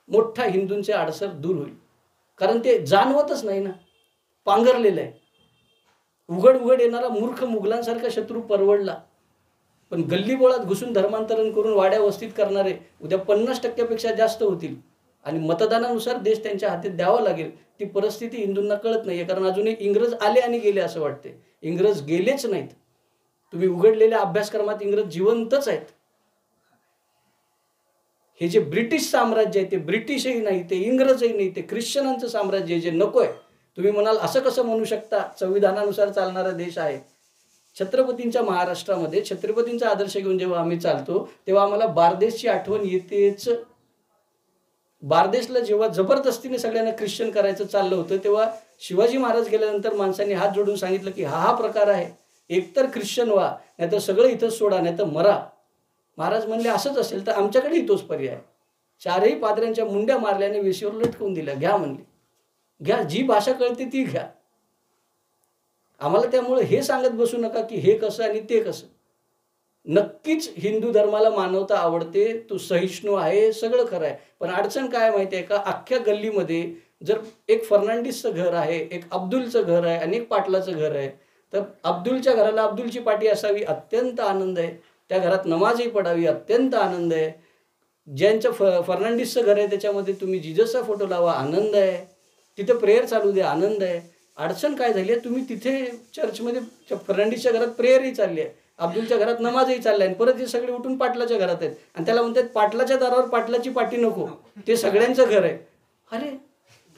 मोठा हिंदूंचे अडसर दूर होईल. कारण ते जाणवतच नाही ना, पांघरलेलं आहे. उघड येणारा मूर्ख मुघलांसारखा शत्रू परवडला, पण गल्लीबोळात घुसून धर्मांतरण करून वाड्या वस्तीत करणारे उद्या 50% जास्त होतील आणि मतदानानुसार देश त्यांच्या हातात द्यावा लागेल. ती परिस्थिती हिंदूंना कळत नाहीये, कारण अजूनही इंग्रज आले आणि गेले असं वाटते. इंग्रज गेलेच नाहीत. तुम्ही उघडलेल्या अभ्यासक्रमात इंग्रज जिवंतच आहेत. हे जे ब्रिटिश साम्राज्य आहे ते ब्रिटिशही नाही, ते इंग्रजही नाही, ते ख्रिश्चनांचं साम्राज्य आहे जे नको आहे. तुम्ही म्हणाल असं कसं म्हणू शकता, संविधानानुसार चालणारा देश आहे. छत्रपतींच्या महाराष्ट्रामध्ये छत्रपतींचा आदर्श घेऊन जेव्हा आम्ही चालतो तेव्हा आम्हाला बारदेशची आठवण येतेच. बारदेशला जेव्हा जबरदस्तीने सगळ्यांना ख्रिश्चन करायचं चाललं होतं तेव्हा शिवाजी महाराज गेल्यानंतर माणसांनी हात जोडून सांगितलं की हा प्रकार आहे, एकतर ख्रिश्चन व्हा, नाहीतर सगळं इथंच सोडा, नाहीतर मरा. महाराज म्हणले असंच असेल तर आमच्याकडेही तोच पर्याय. 4ही पादऱ्यांच्या मुंड्या मारल्याने वेशीवर लटकवून दिल्या. घ्या म्हणले, घ्या, जी भाषा कळते ती घ्या. आम्हाला त्यामुळे हे सांगत बसू नका की हे कसं आणि ते कसं. नक्कीच हिंदू धर्माला मानवता आवडते, तो सहिष्णू आहे, सगळं खरं आहे. पण अडचण काय माहिती आहे का, अख्ख्या गल्लीमध्ये जर एक फर्नांडिसचं घर आहे, एक अब्दुलचं घर आहे आणि एक पाटलाचं घर आहे, तर अब्दुलच्या घराला अब्दुलची पाटी असावी, अत्यंत आनंद आहे. त्या घरात नमाजही पडावी, अत्यंत आनंद आहे. ज्यांचं फर्नांडिसचं घर आहे त्याच्यामध्ये तुम्ही जिजसचा फोटो लावा, आनंद आहे. तिथे प्रेयर चालू दे, आनंद आहे. अडचण काय झाली आहे, तुम्ही तिथे चर्चमध्ये फर्नांडिसच्या घरात प्रेयरही चालली आहे, अब्दुलच्या घरात नमाजही चालली आहे, परत हे सगळे उठून पाटलाच्या घरात आहेत आणि त्याला म्हणतात पाटलाच्या दारावर पाटलाची पाटी नको, ते सगळ्यांचं घर आहे. अरे,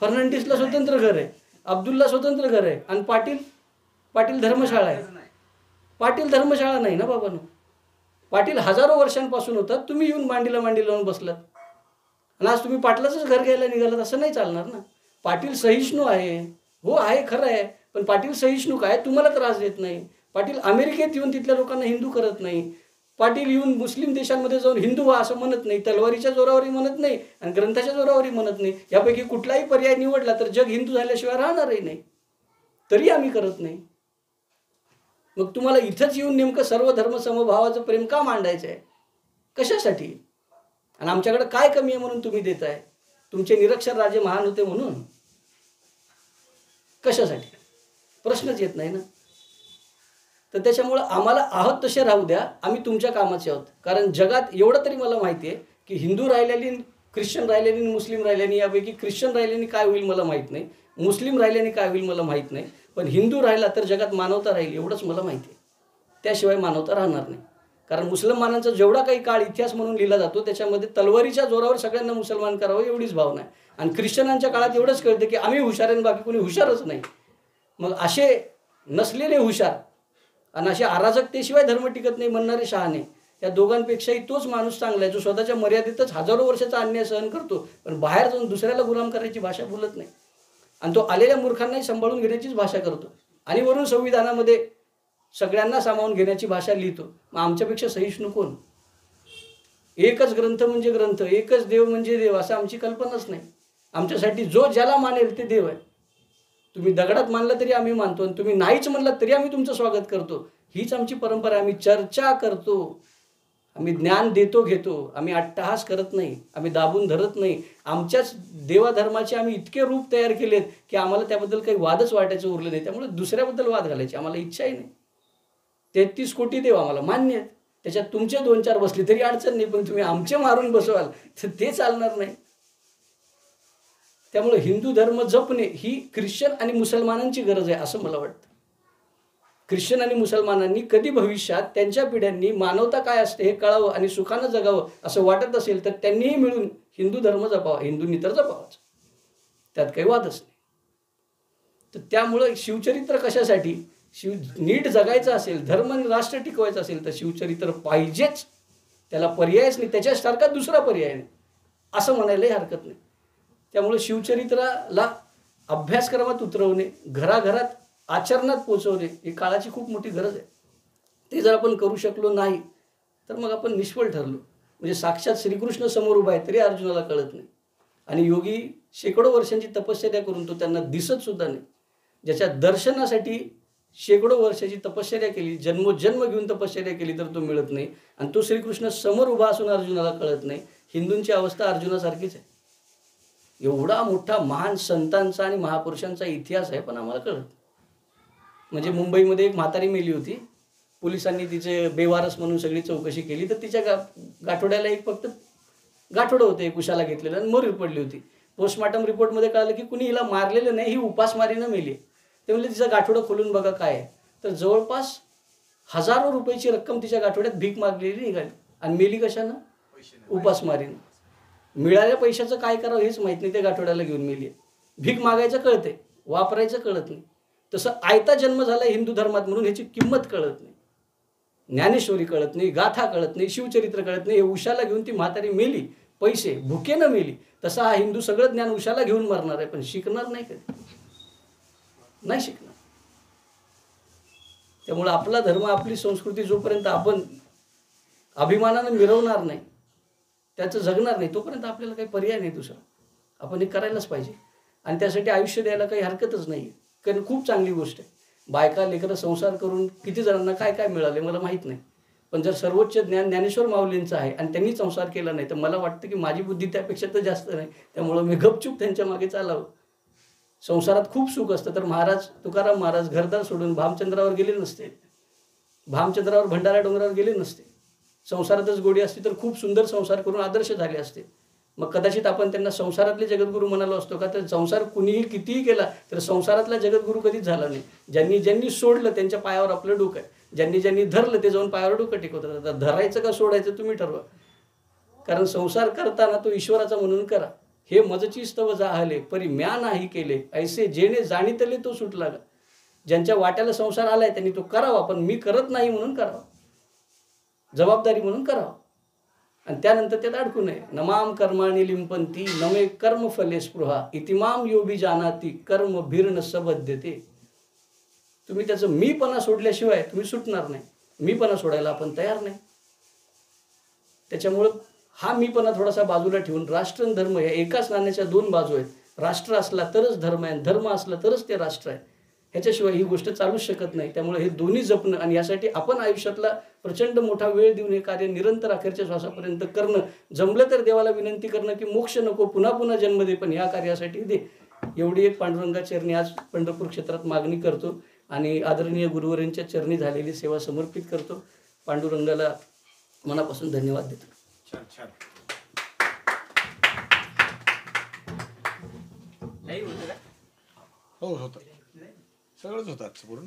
फर्नांडिसला स्वतंत्र घर आहे, अब्दुलला स्वतंत्र घर आहे आणि पाटील धर्मशाळा आहे. पाटील धर्मशाळा नाही ना बाबांनो. पाटील हजारो वर्षांपासून होतात, तुम्ही येऊन मांडी लावून बसलात आणि आज तुम्ही पाटलाचंच घर घ्यायला निघालात, असं नाही चालणार ना. पाटील सहिष्णू आहे, हो आहे, खरं आहे, पण पाटील सहिष्णू काय, तुम्हाला त्रास देत नाही. पाटील अमेरिकेत येऊन तिथल्या लोकांना हिंदू करत नाही. पाटील येऊन मुस्लिम देशांमध्ये जाऊन हिंदू व्हा असं म्हणत नाही, तलवारीच्या जोरावरही म्हणत नाही आणि ग्रंथाच्या जोरावरही म्हणत नाही. यापैकी कुठलाही पर्याय निवडला तर जग हिंदू झाल्याशिवाय राहणारही नाही, तरी आम्ही करत नाही. मग तुम्हाला इथंच येऊन नेमकं सर्व धर्म समभावाचं प्रेम का मांडायचं आहे? कशासाठी? आणि आमच्याकडे काय कमी आहे म्हणून तुम्ही देताय? तुमचे निरक्षर राजे महान होते म्हणून? कशासाठी? प्रश्नच येत नाही ना. तर त्याच्यामुळं आम्हाला आहोत तसे राहू द्या, आम्ही तुमच्या कामाचे आहोत. कारण जगात एवढं तरी मला माहिती आहे की हिंदू राहिल्याने, ख्रिश्चन राहिल्याने, मुस्लिम राहिल्याने, यापैकी ख्रिश्चन राहिल्याने काय होईल मला माहीत नाही, मुस्लिम राहिल्याने काय होईल मला माहीत नाही, पण हिंदू राहिला तर जगात मानवता राहील एवढंच मला माहिती आहे. त्याशिवाय मानवता राहणार नाही. कारण मुसलमानांचा जेवढा काही काळ इतिहास म्हणून लिहिला जातो त्याच्यामध्ये तलवारीच्या जोरावर सगळ्यांना मुसलमान करावं एवढीच भावना आहे. आणि ख्रिश्चनांच्या काळात एवढंच कळतं की आम्ही हुशार आहे, बाकी कोणी हुशारच नाही. मग असे नसलेले हुशार आणि अशा अराजकतेशिवाय धर्म टिकत नाही म्हणणारे शहाणे, या दोघांपेक्षाही तोच माणूस चांगला आहे जो स्वतःच्या मर्यादेतच हजारो वर्षाचा अन्याय सहन करतो, पण बाहेर जाऊन दुसऱ्याला गुलाम करायची भाषा बोलत नाही. आणि तो आलेल्या मूर्खांनाही सांभाळून घेण्याचीच भाषा करतो आणि वरून संविधानामध्ये सगळ्यांना सामावून घेण्याची भाषा लिहितो. मग आमच्यापेक्षा सहिष्णू कोण? एकच ग्रंथ म्हणजे ग्रंथ, एकच देव म्हणजे देव, असं आमची कल्पनाच नाही. आमच्यासाठी जो ज्याला मानेल ते देव आहे. तुम्ही दगडात मानला तरी आम्ही मानतो आणि तुम्ही नाहीच म्हणलात तरी आम्ही तुमचं स्वागत करतो. हीच आमची परंपरा. आम्ही चर्चा करतो, आम्ही ज्ञान देतो घेतो, आम्ही अट्टहास करत नाही, आम्ही दाबून धरत नाही. आमच्याच देवाधर्माचे आम्ही इतके रूप तयार केलेत की आम्हाला त्याबद्दल काही वादच वाटायचं उरलं नाही. त्यामुळे दुसऱ्याबद्दल वाद घालायची आम्हाला इच्छाही नाही. 33 कोटी देव आम्हाला मान्य आहेत, त्याच्यात तुमचे 2-4 बसले तरी अडचण नाही, पण तुम्ही आमचे मारून बसवाल तर ते चालणार नाही. त्यामुळे हिंदू धर्म जपणे ही ख्रिश्चन आणि मुसलमानांची गरज आहे असं मला वाटतं. ख्रिश्चन आणि मुसलमानांनी कधी भविष्यात त्यांच्या पिढ्यांनी मानवता काय असते हे कळावं आणि सुखानं जगावं असं वाटत असेल तर त्यांनीही मिळून हिंदू धर्म जपावा, हिंदूंनी तर जपावाच, त्यात काही वादच नाही. तर त्यामुळं शिवचरित्र कशासाठी? नीट जगायचं असेल, धर्म आणि राष्ट्र टिकवायचं असेल तर शिवचरित्र पाहिजेच, त्याला पर्यायच नाही, त्याच्यासारखा दुसरा पर्याय नाही असं म्हणायलाही हरकत नाही. त्यामुळे शिवचरित्राला अभ्यासक्रमात उतरवणे, घराघरात आचरणात पोचवणे ही काळाची खूप मोठी गरज आहे. ते जर आपण करू शकलो नाही तर मग आपण निष्फळ ठरलो. म्हणजे साक्षात श्रीकृष्ण समोर उभा आहे तरी अर्जुनाला कळत नाही. आणि योगी शेकडो वर्षांची तपश्चर्या करून तो त्यांना दिसत सुद्धा नाही. ज्याच्या दर्शनासाठी शेकडो वर्षाची तपश्चर्या केली, जन्मोजन्म घेऊन तपश्चर्या केली तर तो मिळत नाही. आणि तो श्रीकृष्ण समोर उभा असून अर्जुनाला कळत नाही. हिंदूंची अवस्था अर्जुनासारखीच आहे. एवढा मोठा महान संतांचा आणि महापुरुषांचा इतिहास आहे पण आम्हाला कळत. म्हणजे मुंबईमध्ये एक म्हातारी मेली होती, पोलिसांनी तिचे बेवारस म्हणून सगळी चौकशी केली तर तिच्या गाठोड्याला एक फक्त गाठोडं होतं, एक उशाला घेतलेलं आणि मरून पडली होती. पोस्टमॉर्टम रिपोर्टमध्ये कळालं की कुणी हिला मारलेलं नाही, ही उपासमारीनं मेली. ते म्हणले तिचं गाठोडं खोलून बघा काय आहे, तर जवळपास हजारो रुपयाची रक्कम तिच्या गाठोड्यात भीक मागलेली निघाली. आणि मेली कशानं? उपासमारीनं. मिळाल्या पैशाचं काय करावं हेच माहीत नाही, ते गाठोड्याला घेऊन मेली आहे. भीक मागायचं कळते, वापरायचं कळत नाही. तसं आयता जन्म झाला हिंदू धर्मात म्हणून ह्याची किंमत कळत नाही, ज्ञानेश्वरी कळत नाही, गाथा कळत नाही, शिवचरित्र कळत नाही. हे उशाला घेऊन ती म्हातारी मेली, पैसे भुकेनं मेली. तसा हा हिंदू सगळं ज्ञान उशाला घेऊन मरणार आहे पण शिकणार नाही, कधी नाही शिकणार. त्यामुळे आपला धर्म, आपली संस्कृती जोपर्यंत आपण अभिमानानं मिरवणार नाही, त्याचं जगणार नाही, तोपर्यंत आपल्याला काही पर्याय नाही दुसरा. आपण हे करायलाच पाहिजे आणि त्यासाठी आयुष्य द्यायला काही हरकतच नाही. कारण खूप चांगली गोष्ट आहे. बायका लेकरं संसार करून किती जणांना काय काय मिळाले मला माहीत नाही, पण जर सर्वोच्च ज्ञान ज्ञानेश्वर माऊलींचं आहे आणि त्यांनी संसार केला नाही तर मला वाटतं की माझी बुद्धी त्यापेक्षा तर जास्त नाही. त्यामुळं मी गपचूप त्यांच्या मागे चालावं. संसारात खूप सुख असतं तर महाराज तुकाराम महाराज घरदार सोडून भामचंद्रावर गेले नसते, भामचंद्रावर भंडारा डोंगरावर गेले नसते. संसारातच गोडी असती तर खूप सुंदर संसार करून आदर्श झाले असते. मग कदाचित आपण त्यांना संसारातले जगद्गुरू म्हणालो असतो का? तर संसार कुणीही कितीही केला तर संसारातला जगद्गुरू कधीच झाला नाही. ज्यांनी ज्यांनी सोडलं त्यांच्या पायावर आपलं डोकं आहे, ज्यांनी ज्यांनी धरलं ते जाऊन पायावर डोकं टेकवतात. आता धरायचं का सोडायचं तुम्ही ठरवा. कारण संसार करताना तो ईश्वराचा म्हणून करा. हे मजची स्तव जाहले परी म्या नाही केले, ऐसे जेणे जाणीतले तो सुटला का. ज्यांच्या वाट्याला संसार आलाय त्यांनी तो करावा, पण मी करत नाही म्हणून करावा, जबाबदारी म्हणून करावा. आणि त्यानंतर त्यात अडकू नये. नमाम कर्माणी लिंपंती नमे कर्म फले स्पृहा इतिमाम योबी जानाती कर्म भीर्ण सबद्धते. तुम्ही त्याचं मीपणा सोडल्याशिवाय तुम्ही सुटणार नाही. मीपणा सोडायला आपण तयार नाही. त्याच्यामुळं हा मीपणा थोडासा बाजूला ठेवून राष्ट्र आणि धर्म या एकाच नाण्याच्या दोन बाजू आहेत. राष्ट्र असला तरच धर्म आहे, धर्म असला तरच ते राष्ट्र आहे. ह्याच्याशिवाय ही गोष्ट चालूच शकत नाही. त्यामुळे हे दोन्ही जपणं आणि यासाठी आपण आयुष्यातला प्रचंड मोठा वेळ देऊन हे कार्य निरंतर अखेरच्या श्वासापर्यंत करणं, जमलं तर देवाला विनंती करणं की मोक्ष नको, पुन्हा पुन्हा जन्म दे, पण ह्या कार्यासाठी दे, एवढी एक पांडुरंगा चरणी आज पंढरपूर क्षेत्रात मागणी करतो आणि आदरणीय गुरुवरांच्या चरणी झालेली सेवा समर्पित करतो. पांडुरंगाला मनापासून धन्यवाद देतो. छान छान. हो होतं, सगळंच होतं आजचं पूर्ण.